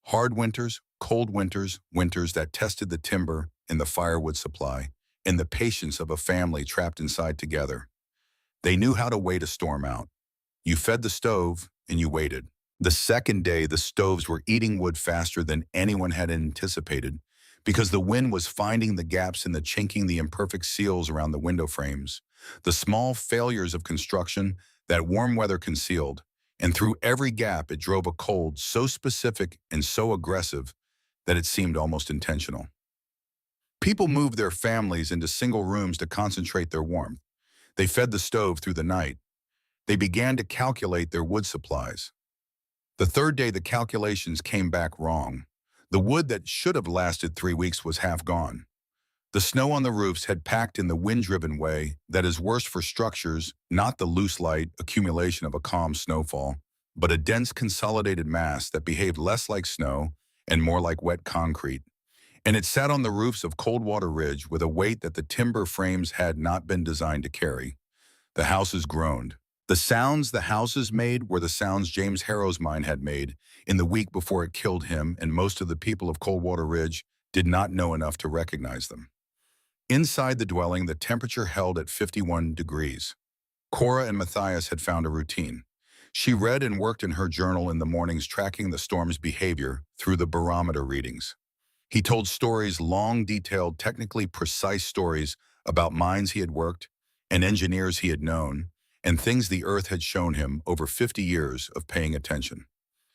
Hard winters, cold winters, winters that tested the timber and the firewood supply, and the patience of a family trapped inside together. They knew how to wait a storm out. You fed the stove, and you waited. The second day, the stoves were eating wood faster than anyone had anticipated because the wind was finding the gaps in the chinking the imperfect seals around the window frames, the small failures of construction that warm weather concealed, and through every gap it drove a cold so specific and so aggressive that it seemed almost intentional. People moved their families into single rooms to concentrate their warmth. They fed the stove through the night. They began to calculate their wood supplies. The third day, the calculations came back wrong. The wood that should have lasted 3 weeks was half gone. The snow on the roofs had packed in the wind-driven way that is worse for structures, not the loose light accumulation of a calm snowfall, but a dense consolidated mass that behaved less like snow and more like wet concrete. And it sat on the roofs of Coldwater Ridge with a weight that the timber frames had not been designed to carry. The houses groaned. The sounds the houses made were the sounds James Harrow's mind had made in the week before it killed him, and most of the people of Coldwater Ridge did not know enough to recognize them. Inside the dwelling, the temperature held at 51 degrees. Cora and Matthias had found a routine. She read and worked in her journal in the mornings, tracking the storm's behavior through the barometer readings. He told stories, long, detailed, technically precise stories about mines he had worked and engineers he had known, and things the earth had shown him over 50 years of paying attention.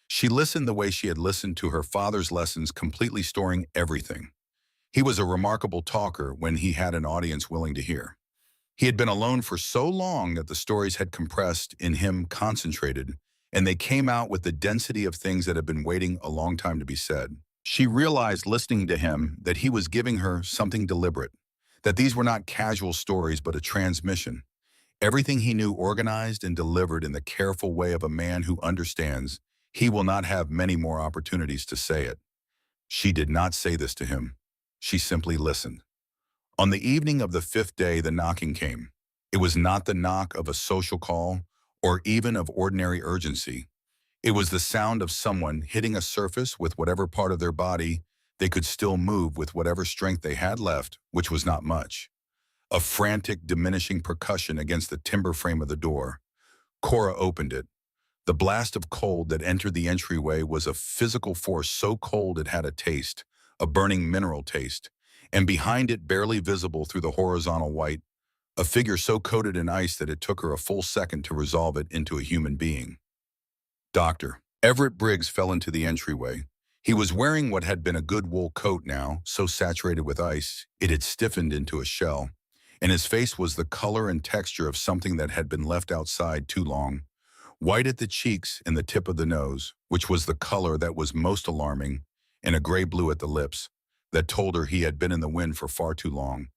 She listened the way she had listened to her father's lessons, completely storing everything. He was a remarkable talker when he had an audience willing to hear. He had been alone for so long that the stories had compressed in him, concentrated, and they came out with the density of things that had been waiting a long time to be said. She realized, listening to him, that he was giving her something deliberate, that these were not casual stories but a transmission. Everything he knew organized and delivered in the careful way of a man who understands he will not have many more opportunities to say it. She did not say this to him. She simply listened. On the evening of the fifth day, the knocking came. It was not the knock of a social call or even of ordinary urgency. It was the sound of someone hitting a surface with whatever part of their body they could still move with whatever strength they had left, which was not much. A frantic, diminishing percussion against the timber frame of the door. Cora opened it. The blast of cold that entered the entryway was a physical force so cold it had a taste, a burning mineral taste, and behind it, barely visible through the horizontal white, a figure so coated in ice that it took her a full second to resolve it into a human being. Dr. Everett Briggs fell into the entryway. He was wearing what had been a good wool coat now, so saturated with ice, it had stiffened into a shell, and his face was the color and texture of something that had been left outside too long. White at the cheeks and the tip of the nose, which was the color that was most alarming, and a gray-blue at the lips, that told her he had been in the wind for far too long.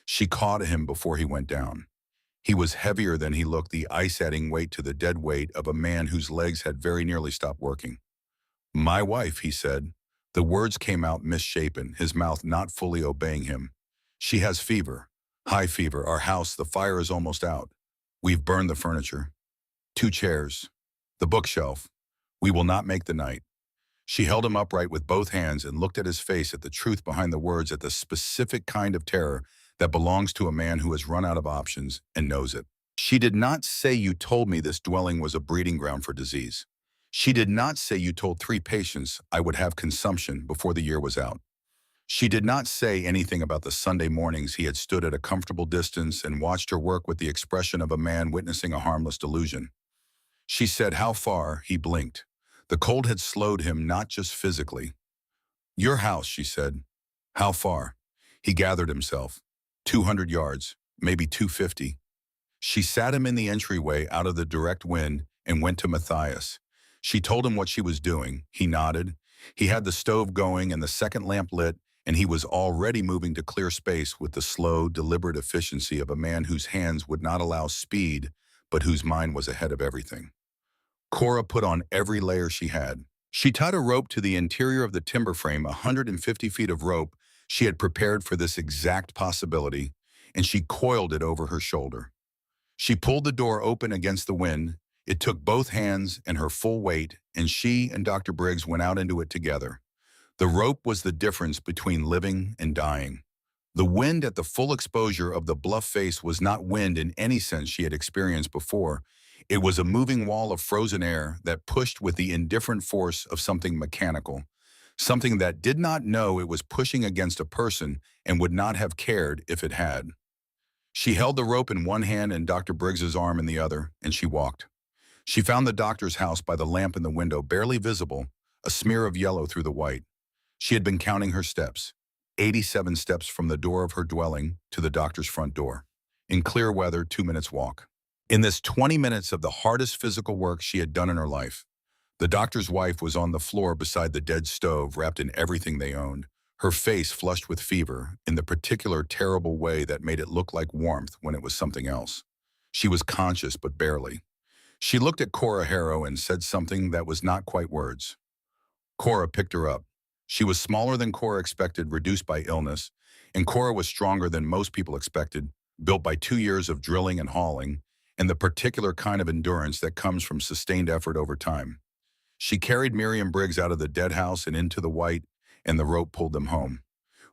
She caught him before he went down. He was heavier than he looked, the ice adding weight to the dead weight of a man whose legs had very nearly stopped working. "My wife," he said. The words came out misshapen, his mouth not fully obeying him. "She has fever. High fever. Our house, the fire is almost out. We've burned the furniture. 2 chairs. The bookshelf. We will not make the night." She held him upright with both hands and looked at his face, at the truth behind the words, at the specific kind of terror that belongs to a man who has run out of options and knows it. She did not say, "You told me this dwelling was a breeding ground for disease." She did not say, "You told 3 patients I would have consumption before the year was out." She did not say anything about the Sunday mornings he had stood at a comfortable distance and watched her work with the expression of a man witnessing a harmless delusion. She said, "How far?" He blinked. The cold had slowed him, not just physically. "Your house," she said. "How far?" He gathered himself. 200 yards, maybe 250. She sat him in the entryway out of the direct wind and went to Matthias. She told him what she was doing. He nodded. He had the stove going and the second lamp lit, and he was already moving to clear space with the slow, deliberate efficiency of a man whose hands would not allow speed, but whose mind was ahead of everything. Cora put on every layer she had. She tied a rope to the interior of the timber frame, 150 feet of rope she had prepared for this exact possibility, and she coiled it over her shoulder. She pulled the door open against the wind. It took both hands and her full weight, and she and Dr. Briggs went out into it together. The rope was the difference between living and dying. The wind at the full exposure of the bluff face was not wind in any sense she had experienced before. It was a moving wall of frozen air that pushed with the indifferent force of something mechanical, something that did not know it was pushing against a person and would not have cared if it had. She held the rope in one hand and Dr. Briggs's arm in the other, and she walked. She found the doctor's house by the lamp in the window, barely visible, a smear of yellow through the white. She had been counting her steps, 87 steps from the door of her dwelling to the doctor's front door. In clear weather, 2 minutes walk. In this 20 minutes of the hardest physical work she had done in her life, the doctor's wife was on the floor beside the dead stove, wrapped in everything they owned, her face flushed with fever in the particular terrible way that made it look like warmth when it was something else. She was conscious, but barely. She looked at Cora Harrow and said something that was not quite words. Cora picked her up. She was smaller than Cora expected, reduced by illness, and Cora was stronger than most people expected, built by 2 years of drilling and hauling, and the particular kind of endurance that comes from sustained effort over time. She carried Miriam Briggs out of the dead house and into the white, and the rope pulled them home.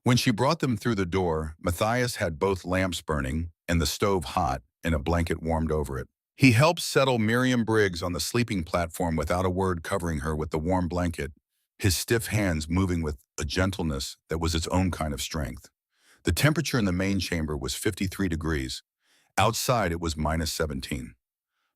When she brought them through the door, Matthias had both lamps burning and the stove hot and a blanket warmed over it. He helped settle Miriam Briggs on the sleeping platform without a word, covering her with the warm blanket, his stiff hands moving with a gentleness that was its own kind of strength. The temperature in the main chamber was 53 degrees. Outside, it was -17.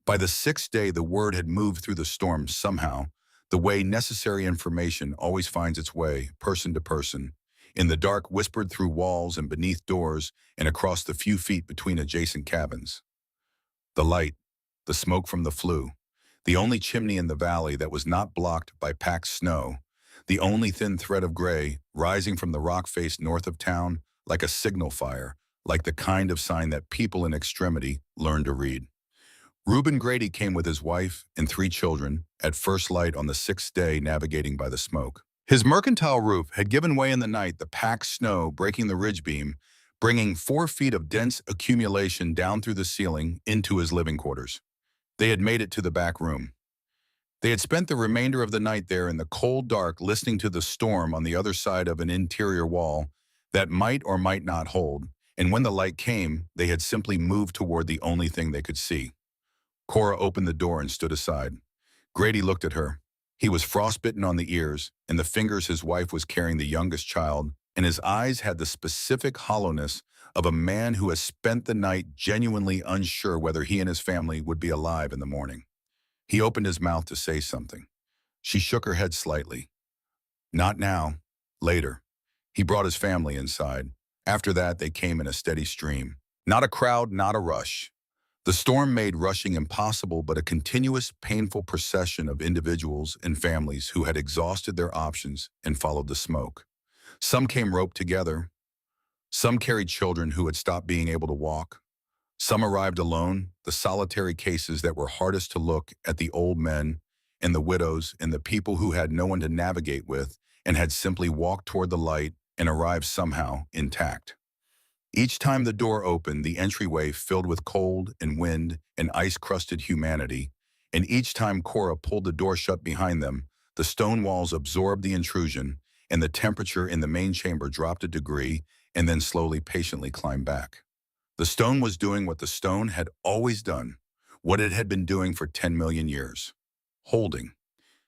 By the 6th day, the word had moved through the storm somehow, the way necessary information always finds its way, person to person, in the dark, whispered through walls and beneath doors and across the few feet between adjacent cabins. The light, the smoke from the flue, the only chimney in the valley that was not blocked by packed snow, the only thin thread of gray rising from the rock face north of town like a signal fire, like the kind of sign that people in extremity learn to read. Reuben Grady came with his wife and 3 children at first light on the 6th day, navigating by the smoke. His mercantile roof had given way in the night, the packed snow breaking the ridge beam, bringing 4 feet of dense accumulation down through the ceiling into his living quarters. They had made it to the back room. They had spent the remainder of the night there in the cold dark, listening to the storm on the other side of an interior wall that might or might not hold, and when the light came, they had simply moved toward the only thing they could see. Cora opened the door and stood aside. Grady looked at her. He was frostbitten on the ears, and the fingers his wife was carrying the youngest child, and his eyes had the specific hollowness of a man who has spent the night genuinely unsure whether he and his family would be alive in the morning. He opened his mouth to say something. She shook her head slightly. Not now. Later. He brought his family inside. After that, they came in a steady stream. Not a crowd, not a rush. The storm made rushing impossible, but a continuous, painful procession of individuals and families who had exhausted their options and followed the smoke. Some came roped together. Some carried children who had stopped being able to walk. Some arrived alone, the solitary cases that were hardest to look at, the old men and the widows and the people who had no one to navigate with and had simply walked toward the light and arrived somehow intact. Each time the door opened, the entryway filled with cold and wind and ice-crusted humanity, and each time Cora pulled the door shut behind them, the stone walls absorbed the intrusion, and the temperature in the main chamber dropped a degree and then slowly, patiently climbed back. The stone was doing what the stone had always done, what it had been doing for 10 million years. Holding.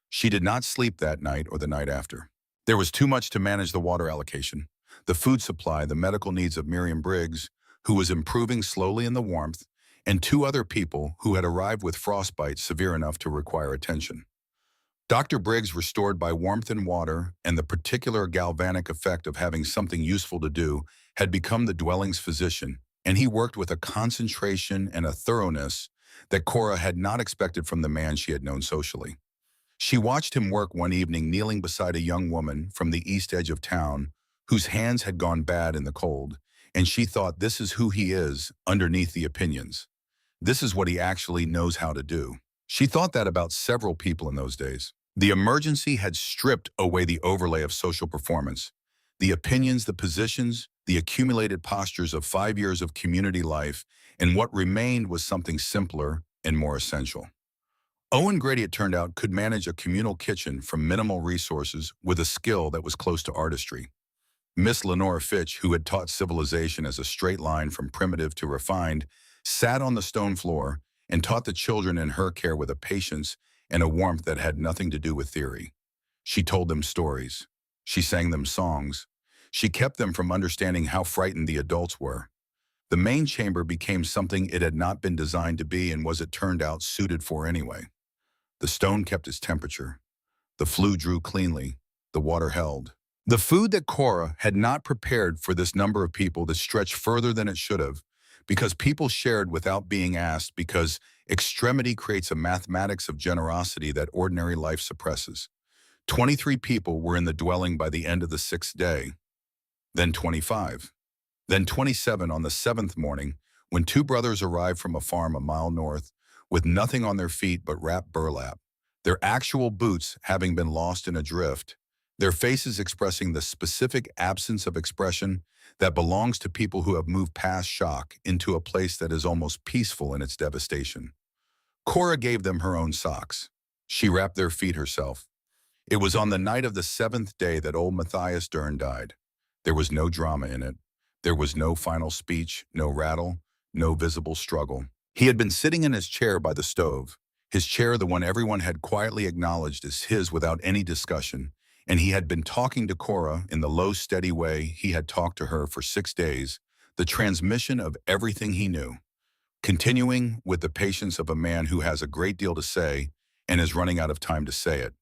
She did not sleep that night or the night after. There was too much to manage: the water allocation, the food supply, the medical needs of Miriam Briggs, who was improving slowly in the warmth, and 2 other people who had arrived with frostbite severe enough to require attention. Dr. Briggs, restored by warmth and water and the particular galvanic effect of having something useful to do, had become the dwelling's physician, and he worked with a concentration and a thoroughness that Cora had not expected from the man she had known socially. She watched him work one evening, kneeling beside a young woman from the east edge of town whose hands had gone bad in the cold, and she thought this is who he is underneath the opinions. This is what he actually knows how to do. She thought that about several people in those days. The emergency had stripped away the overlay of social performance, the opinions, the positions, the accumulated postures of 5 years of community life, and what remained was something simpler and more essential. Owen Grady, it turned out, could manage a communal kitchen from minimal resources with a skill that was close to artistry. Miss Lenora Fitch, who had taught civilization as a straight line from primitive to refined, sat on the stone floor and taught the children in her care with a patience and a warmth that had nothing to do with theory. She told them stories. She sang them songs. She kept them from understanding how frightened the adults were. The main chamber became something it had not been designed to be and was, it turned out, suited for anyway. The stone kept its temperature. The flue drew cleanly. The water held. The food that Cora had not prepared for this number of people that stretched further than it should have, because people shared without being asked, because extremity creates a mathematics of generosity that ordinary life suppresses. 23 people were in the dwelling by the end of the 6th day, then 25, then 27 on the 7th morning, when two brothers arrived from a farm a mile north, with nothing on their feet but wrapped burlap, their actual boots having been lost in a drift, their faces expressing the specific absence of expression that belongs to people who have moved past shock into a place that is almost peaceful in its devastation. Cora gave them her own socks. She wrapped their feet herself. It was on the night of the 7th day that old Matthias Dern died. There was no drama in it. There was no final speech, no rattle, no visible struggle. He had been sitting in his chair by the stove, his chair, the one everyone had quietly acknowledged as his without any discussion, and he had been talking to Cora in the low, steady way he had talked to her for 6 days, the transmission of everything he knew, continuing with the patience of a man who has a great deal to say and is running out of time to say it.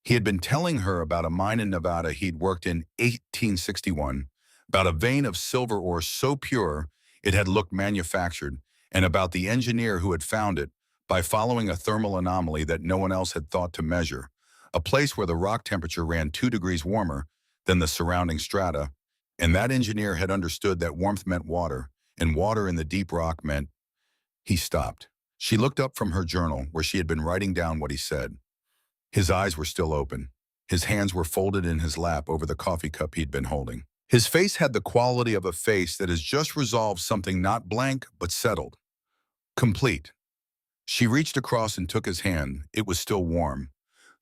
He had been telling her about a mine in Nevada he'd worked in 1861, about a vein of silver ore so pure it had looked manufactured, and about the engineer who had found it by following a thermal anomaly that no one else had thought to measure, a place where the rock temperature ran 2 degrees warmer than the surrounding strata, and that engineer had understood that warmth meant water, and water in the deep rock meant... He stopped. She looked up from her journal, where she had been writing down what he said. His eyes were still open. His hands were folded in his lap over the coffee cup he'd been holding. His face had the quality of a face that has just resolved something not blank, but settled. Complete. She reached across and took his hand. It was still warm.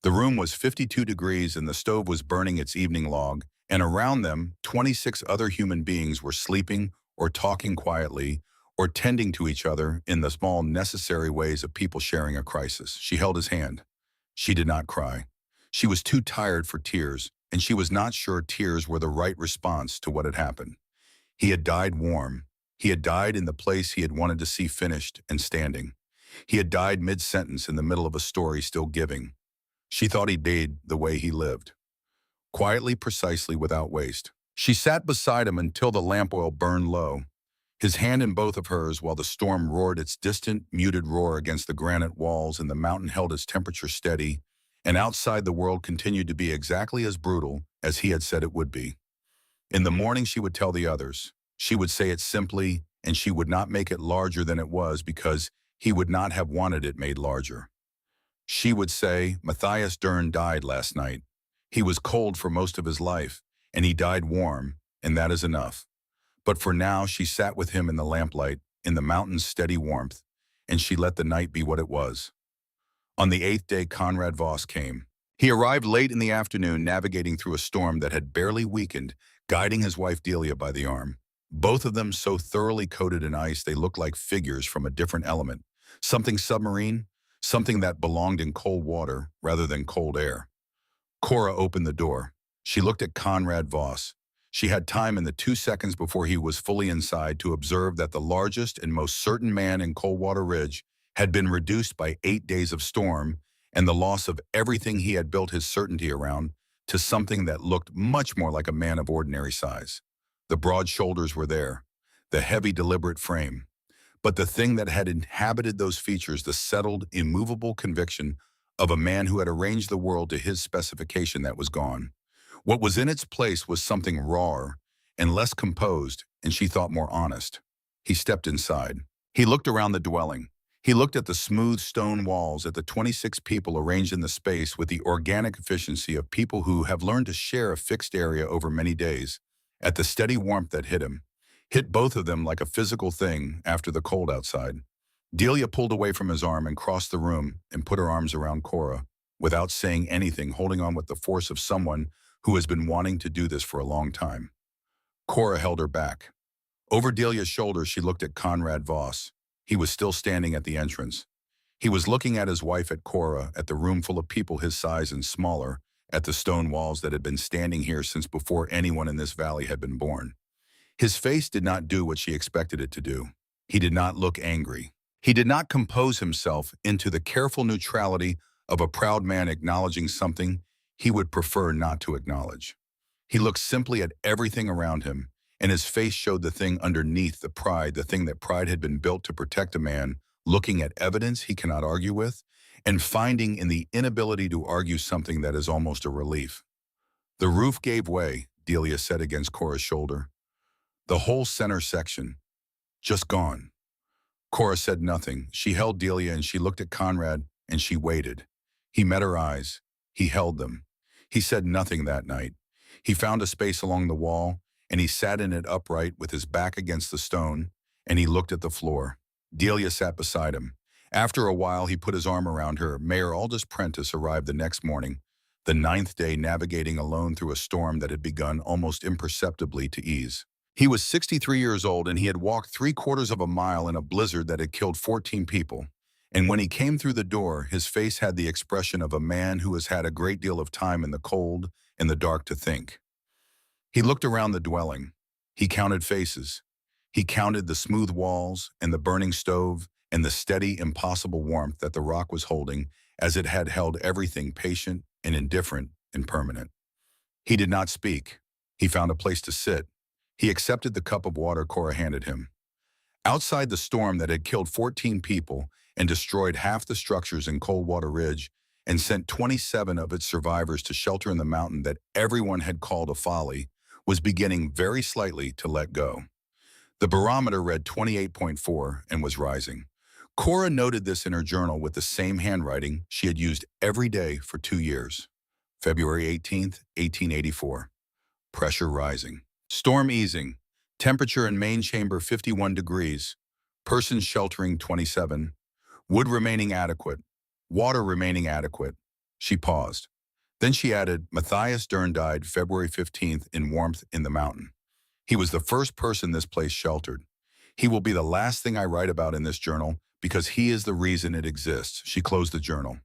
The room was 52 degrees and the stove was burning its evening log, and around them, 26 other human beings were sleeping or talking quietly or tending to each other in the small, necessary ways of people sharing a crisis. She held his hand. She did not cry. She was too tired for tears, and she was not sure tears were the right response to what had happened. He had died warm. He had died in the place he had wanted to see finished and standing. He had died mid-sentence in the middle of a story still giving. She thought he died the way he lived. Quietly, precisely, without waste. She sat beside him until the lamp oil burned low, his hand in both of hers while the storm roared its distant, muted roar against the granite walls and the mountain held its temperature steady, and outside the world continued to be exactly as brutal as he had said it would be. In the morning she would tell the others. She would say it simply, and she would not make it larger than it was because he would not have wanted it made larger. She would say, Matthias Dern died last night. He was cold for most of his life, and he died warm, and that is enough. But for now, she sat with him in the lamplight, in the mountain's steady warmth, and she let the night be what it was. On the 8th day, Conrad Voss came. He arrived late in the afternoon, navigating through a storm that had barely weakened, guiding his wife Delia by the arm. Both of them so thoroughly coated in ice they looked like figures from a different element, something submarine, something that belonged in cold water rather than cold air. Cora opened the door. She looked at Conrad Voss. She had time in the 2 seconds before he was fully inside to observe that the largest and most certain man in Coldwater Ridge had been reduced by 8 days of storm and the loss of everything he had built his certainty around to something that looked much more like a man of ordinary size. The broad shoulders were there, the heavy, deliberate frame. But the thing that had inhabited those features, the settled, immovable conviction of a man who had arranged the world to his specification, that was gone. What was in its place was something rawer and less composed, and she thought more honest. He stepped inside. He looked around the dwelling. He looked at the smooth stone walls, at the 26 people arranged in the space with the organic efficiency of people who have learned to share a fixed area over many days, at the steady warmth that hit both of them like a physical thing after the cold outside. Delia pulled away from his arm and crossed the room and put her arms around Cora, without saying anything, holding on with the force of someone who has been wanting to do this for a long time. Cora held her back. Over Delia's shoulder, she looked at Conrad Voss. He was still standing at the entrance. He was looking at his wife, at Cora, at the room full of people his size and smaller, at the stone walls that had been standing here since before anyone in this valley had been born. His face did not do what she expected it to do. He did not look angry. He did not compose himself into the careful neutrality of a proud man acknowledging something he would prefer not to acknowledge. He looked simply at everything around him, and his face showed the thing underneath, the pride, the thing that pride had been built to protect a man, looking at evidence he cannot argue with, and finding in the inability to argue something that is almost a relief. The roof gave way, Delia said against Cora's shoulder. The whole center section, just gone. Cora said nothing. She held Delia and she looked at Conrad and she waited. He met her eyes. He held them. He said nothing that night. He found a space along the wall and he sat in it upright with his back against the stone, and he looked at the floor. Delia sat beside him. After a while, he put his arm around her. Mayor Aldous Prentice arrived the next morning, the 9th day navigating alone through a storm that had begun almost imperceptibly to ease. He was 63 years old, and he had walked 3/4 of a mile in a blizzard that had killed 14 people. And when he came through the door, his face had the expression of a man who has had a great deal of time in the cold and the dark to think. He looked around the dwelling. He counted faces. He counted the smooth walls and the burning stove and the steady, impossible warmth that the rock was holding, as it had held everything patient and indifferent and permanent. He did not speak. He found a place to sit. He accepted the cup of water Cora handed him. Outside the storm that had killed 14 people and destroyed half the structures in Coldwater Ridge and sent 27 of its survivors to shelter in the mountain that everyone had called a folly, was beginning very slightly to let go. The barometer read 28.4 and was rising. Cora noted this in her journal with the same handwriting she had used every day for 2 years. February 18th, 1884. Pressure rising. Storm easing. Temperature in main chamber 51 degrees. Persons sheltering 27. Wood remaining adequate. Water remaining adequate. She paused. Then she added, Matthias Dern died February 15th in warmth in the mountain. He was the first person this place sheltered. He will be the last thing I write about in this journal because he is the reason it exists. She closed the journal.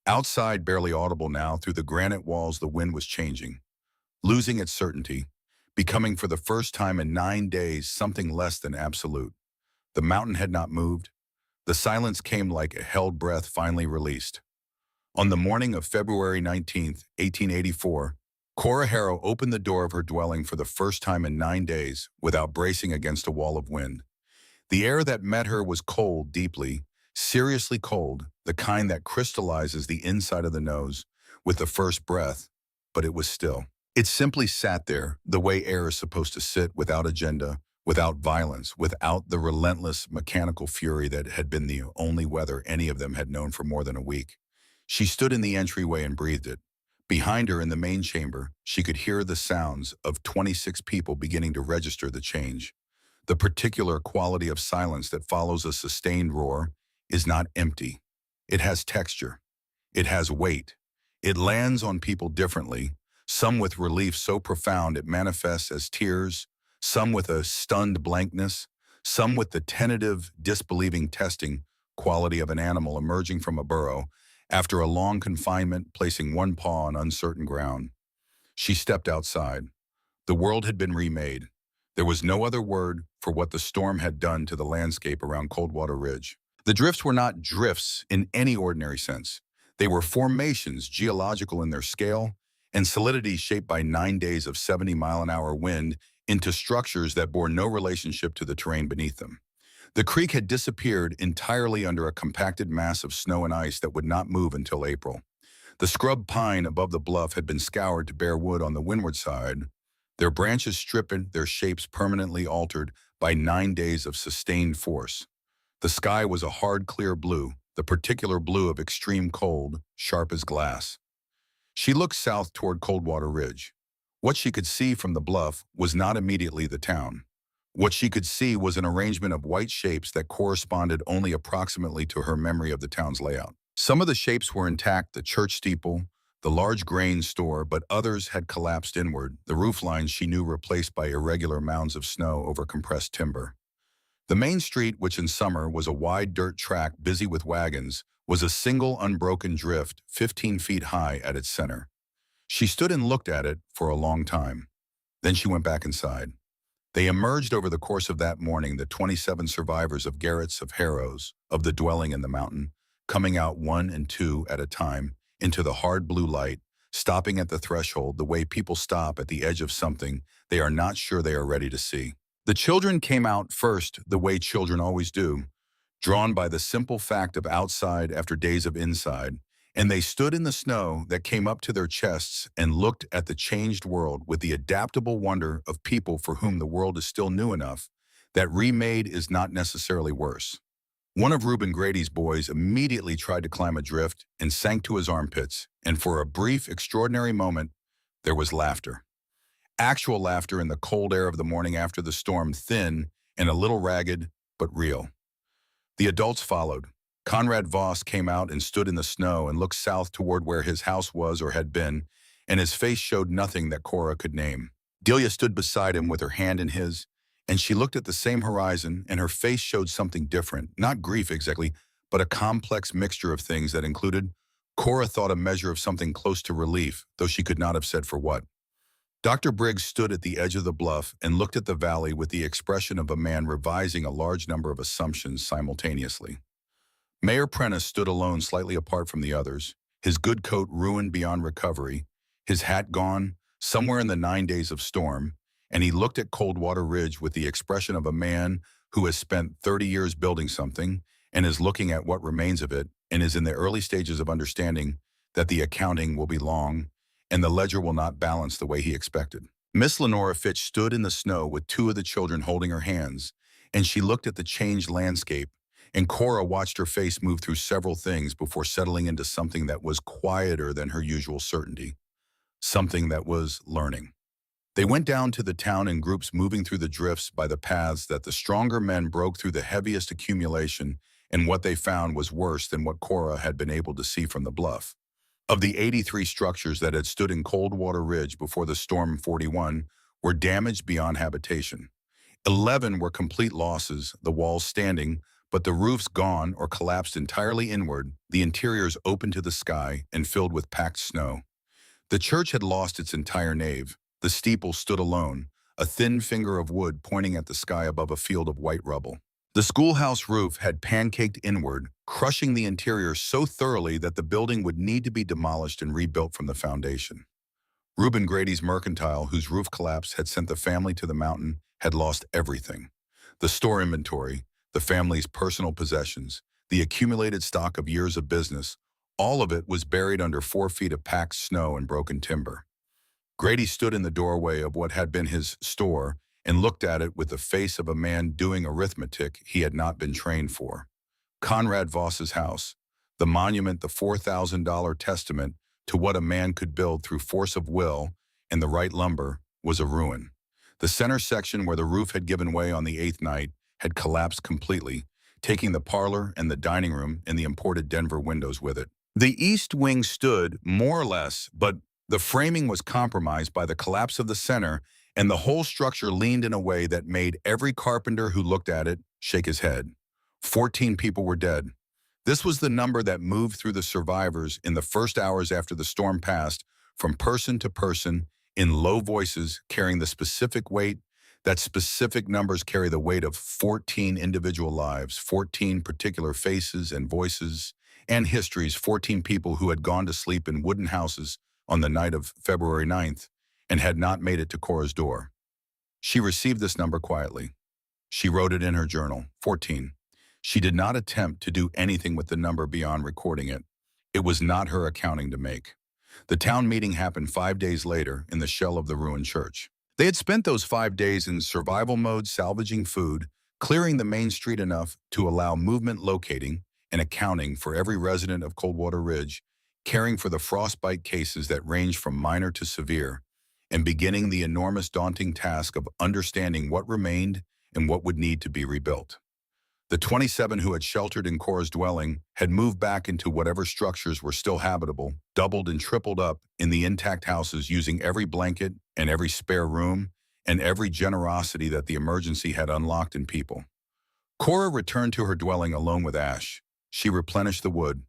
Outside, barely audible now, through the granite walls, the wind was changing, losing its certainty, becoming for the first time in 9 days something less than absolute. The mountain had not moved. The silence came like a held breath finally released. On the morning of February 19th, 1884, Cora Harrow opened the door of her dwelling for the first time in 9 days without bracing against a wall of wind. The air that met her was cold, deeply, seriously cold, the kind that crystallizes the inside of the nose with the first breath, but it was still. It simply sat there, the way air is supposed to sit, without agenda, without violence, without the relentless mechanical fury that had been the only weather any of them had known for more than a week. She stood in the entryway and breathed it. Behind her in the main chamber, she could hear the sounds of 26 people beginning to register the change. The particular quality of silence that follows a sustained roar is not empty. It has texture. It has weight. It lands on people differently, some with relief so profound it manifests as tears, some with a stunned blankness, some with the tentative, disbelieving testing quality of an animal emerging from a burrow after a long confinement, placing one paw on uncertain ground. She stepped outside. The world had been remade. There was no other word for what the storm had done to the landscape around Coldwater Ridge. The drifts were not drifts in any ordinary sense. They were formations, geological in their scale, and solidity shaped by 9 days of 70-mile-an-hour wind into structures that bore no relationship to the terrain beneath them. The creek had disappeared entirely under a compacted mass of snow and ice that would not move until April. The scrub pine above the bluff had been scoured to bear wood on the windward side, their branches stripping their shapes permanently altered by 9 days of sustained force. The sky was a hard, clear blue, the particular blue of extreme cold, sharp as glass. She looked south toward Coldwater Ridge. What she could see from the bluff was not immediately the town. What she could see was an arrangement of white shapes that corresponded only approximately to her memory of the town's layout. Some of the shapes were intact, the church steeple, the large grain store, but others had collapsed inward, the roof lines she knew replaced by irregular mounds of snow over compressed timber. The main street, which in summer was a wide dirt track busy with wagons, was a single unbroken drift 15 feet high at its center. She stood and looked at it for a long time. Then she went back inside. They emerged over the course of that morning, the 27 survivors of Garrett's, of Harrow's, of the dwelling in the mountain, coming out one and two at a time into the hard blue light, stopping at the threshold the way people stop at the edge of something they are not sure they are ready to see. The children came out first the way children always do, drawn by the simple fact of outside after days of inside, and they stood in the snow that came up to their chests and looked at the changed world with the adaptable wonder of people for whom the world is still new enough that remade is not necessarily worse. One of Reuben Grady's boys immediately tried to climb a drift and sank to his armpits, and for a brief, extraordinary moment, there was laughter. Actual laughter in the cold air of the morning after the storm, thin and a little ragged, but real. The adults followed. Conrad Voss came out and stood in the snow and looked south toward where his house was or had been, and his face showed nothing that Cora could name. Delia stood beside him with her hand in his, and she looked at the same horizon, and her face showed something different, not grief exactly, but a complex mixture of things that included, Cora thought, a measure of something close to relief, though she could not have said for what. Dr. Briggs stood at the edge of the bluff and looked at the valley with the expression of a man revising a large number of assumptions simultaneously. Mayor Prentice stood alone, slightly apart from the others, his good coat ruined beyond recovery, his hat gone, somewhere in the 9 days of storm, and he looked at Coldwater Ridge with the expression of a man who has spent 30 years building something and is looking at what remains of it and is in the early stages of understanding that the accounting will be long and the ledger will not balance the way he expected. Miss Lenora Fitch stood in the snow with two of the children holding her hands, and she looked at the changed landscape, and Cora watched her face move through several things before settling into something that was quieter than her usual certainty, something that was learning. They went down to the town in groups, moving through the drifts by the paths that the stronger men broke through the heaviest accumulation, and what they found was worse than what Cora had been able to see from the bluff. Of the 83 structures that had stood in Coldwater Ridge before the storm, 41 were damaged beyond habitation. 11 were complete losses, the walls standing, but the roofs gone or collapsed entirely inward, the interiors open to the sky and filled with packed snow. The church had lost its entire nave. The steeple stood alone, a thin finger of wood pointing at the sky above a field of white rubble. The schoolhouse roof had pancaked inward, crushing the interior so thoroughly that the building would need to be demolished and rebuilt from the foundation. Reuben Grady's mercantile, whose roof collapse had sent the family to the mountain, had lost everything. The store inventory, the family's personal possessions, the accumulated stock of years of business, all of it was buried under 4 feet of packed snow and broken timber. Grady stood in the doorway of what had been his store and looked at it with the face of a man doing arithmetic he had not been trained for. Conrad Voss's house, the monument, the $4,000 testament to what a man could build through force of will and the right lumber, was a ruin. The center section where the roof had given way on the 8th night had collapsed completely, taking the parlor and the dining room and the imported Denver windows with it. The east wing stood, more or less, but the framing was compromised by the collapse of the center, and the whole structure leaned in a way that made every carpenter who looked at it shake his head. 14 people were dead. This was the number that moved through the survivors in the first hours after the storm passed, from person to person, in low voices, carrying the specific weight. That specific numbers carry the weight of 14 individual lives, 14 particular faces and voices and histories, 14 people who had gone to sleep in wooden houses on the night of February 9th and had not made it to Cora's door. She received this number quietly. She wrote it in her journal, 14. She did not attempt to do anything with the number beyond recording it. It was not her accounting to make. The town meeting happened 5 days later in the shell of the ruined church. They had spent those 5 days in survival mode, salvaging food, clearing the main street enough to allow movement, locating and accounting for every resident of Coldwater Ridge, caring for the frostbite cases that range from minor to severe, and beginning the enormous daunting task of understanding what remained and what would need to be rebuilt. The 27 who had sheltered in Cora's dwelling had moved back into whatever structures were still habitable, doubled and tripled up in the intact houses, using every blanket and every spare room and every generosity that the emergency had unlocked in people. Cora returned to her dwelling alone with Ash. She replenished the wood.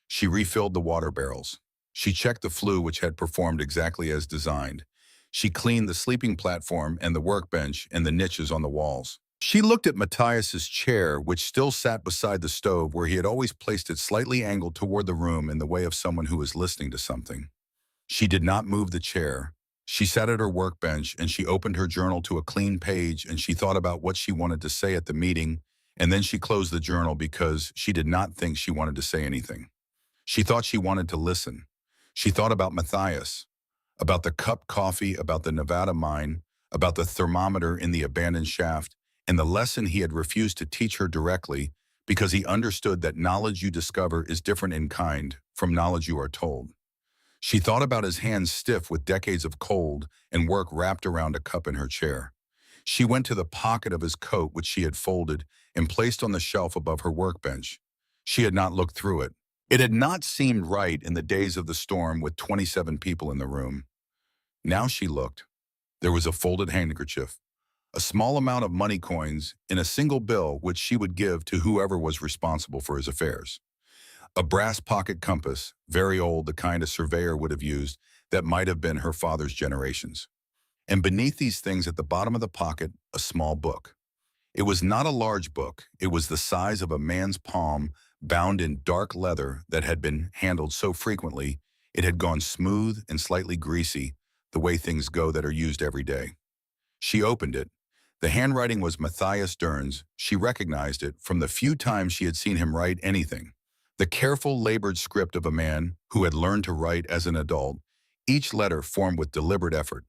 She refilled the water barrels. She checked the flue, which had performed exactly as designed. She cleaned the sleeping platform and the workbench and the niches on the walls. She looked at Matthias's chair, which still sat beside the stove where he had always placed it, slightly angled toward the room in the way of someone who was listening to something. She did not move the chair. She sat at her workbench and she opened her journal to a clean page, and she thought about what she wanted to say at the meeting, and then she closed the journal because she did not think she wanted to say anything. She thought she wanted to listen. She thought about Matthias, about the cup coffee, about the Nevada mine, about the thermometer in the abandoned shaft, and the lesson he had refused to teach her directly because he understood that knowledge you discover is different in kind from knowledge you are told. She thought about his hands stiff with decades of cold and work wrapped around a cup in her chair. She went to the pocket of his coat, which she had folded and placed on the shelf above her workbench. She had not looked through it. It had not seemed right in the days of the storm with 27 people in the room. Now she looked. There was a folded handkerchief, a small amount of money coins in a single bill which she would give to whoever was responsible for his affairs. A brass pocket compass, very old, the kind a surveyor would have used, that might have been her father's generations. And beneath these things at the bottom of the pocket, a small book. It was not a large book. It was the size of a man's palm, bound in dark leather that had been handled so frequently it had gone smooth and slightly greasy, the way things go that are used every day. She opened it. The handwriting was Matthias Dern's. She recognized it from the few times she had seen him write anything. The careful, labored script of a man who had learned to write as an adult, each letter formed with deliberate effort.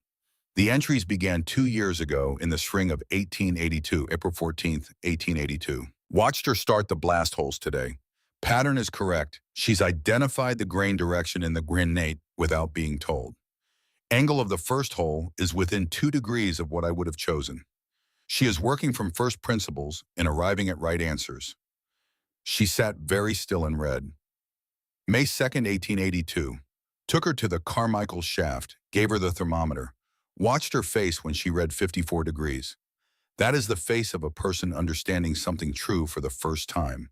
The entries began 2 years ago in the spring of 1882, April 14th, 1882. Watched her start the blast holes today. Pattern is correct. She's identified the grain direction in the granite without being told. Angle of the first hole is within 2 degrees of what I would have chosen. She is working from first principles and arriving at right answers. She sat very still and read. May 2nd, 1882. Took her to the Carmichael shaft, gave her the thermometer. Watched her face when she read 54 degrees. That is the face of a person understanding something true for the first time.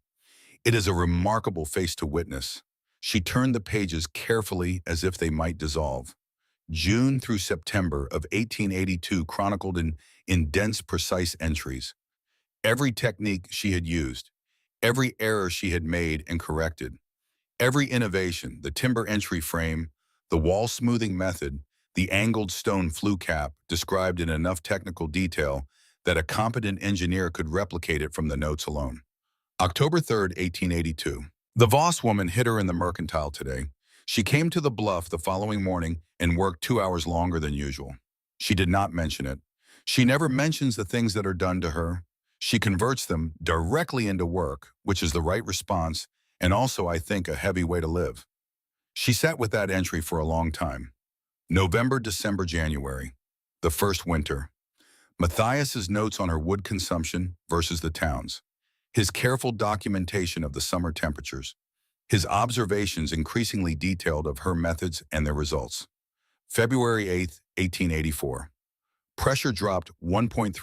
It is a remarkable face to witness. She turned the pages carefully as if they might dissolve. June through September of 1882 chronicled in dense, precise entries. Every technique she had used, every error she had made and corrected, every innovation, the timber entry frame, the wall smoothing method, the angled stone flue cap, described in enough technical detail that a competent engineer could replicate it from the notes alone. October 3rd, 1882. The Voss woman hit her in the mercantile today. She came to the bluff the following morning and worked 2 hours longer than usual. She did not mention it. She never mentions the things that are done to her. She converts them directly into work, which is the right response, and also, I think, a heavy way to live. She sat with that entry for a long time. November, December, January. The first winter. Matthias's notes on her wood consumption versus the town's. His careful documentation of the summer temperatures. His observations increasingly detailed of her methods and their results. February 8th, 1884. Pressure dropped 1.3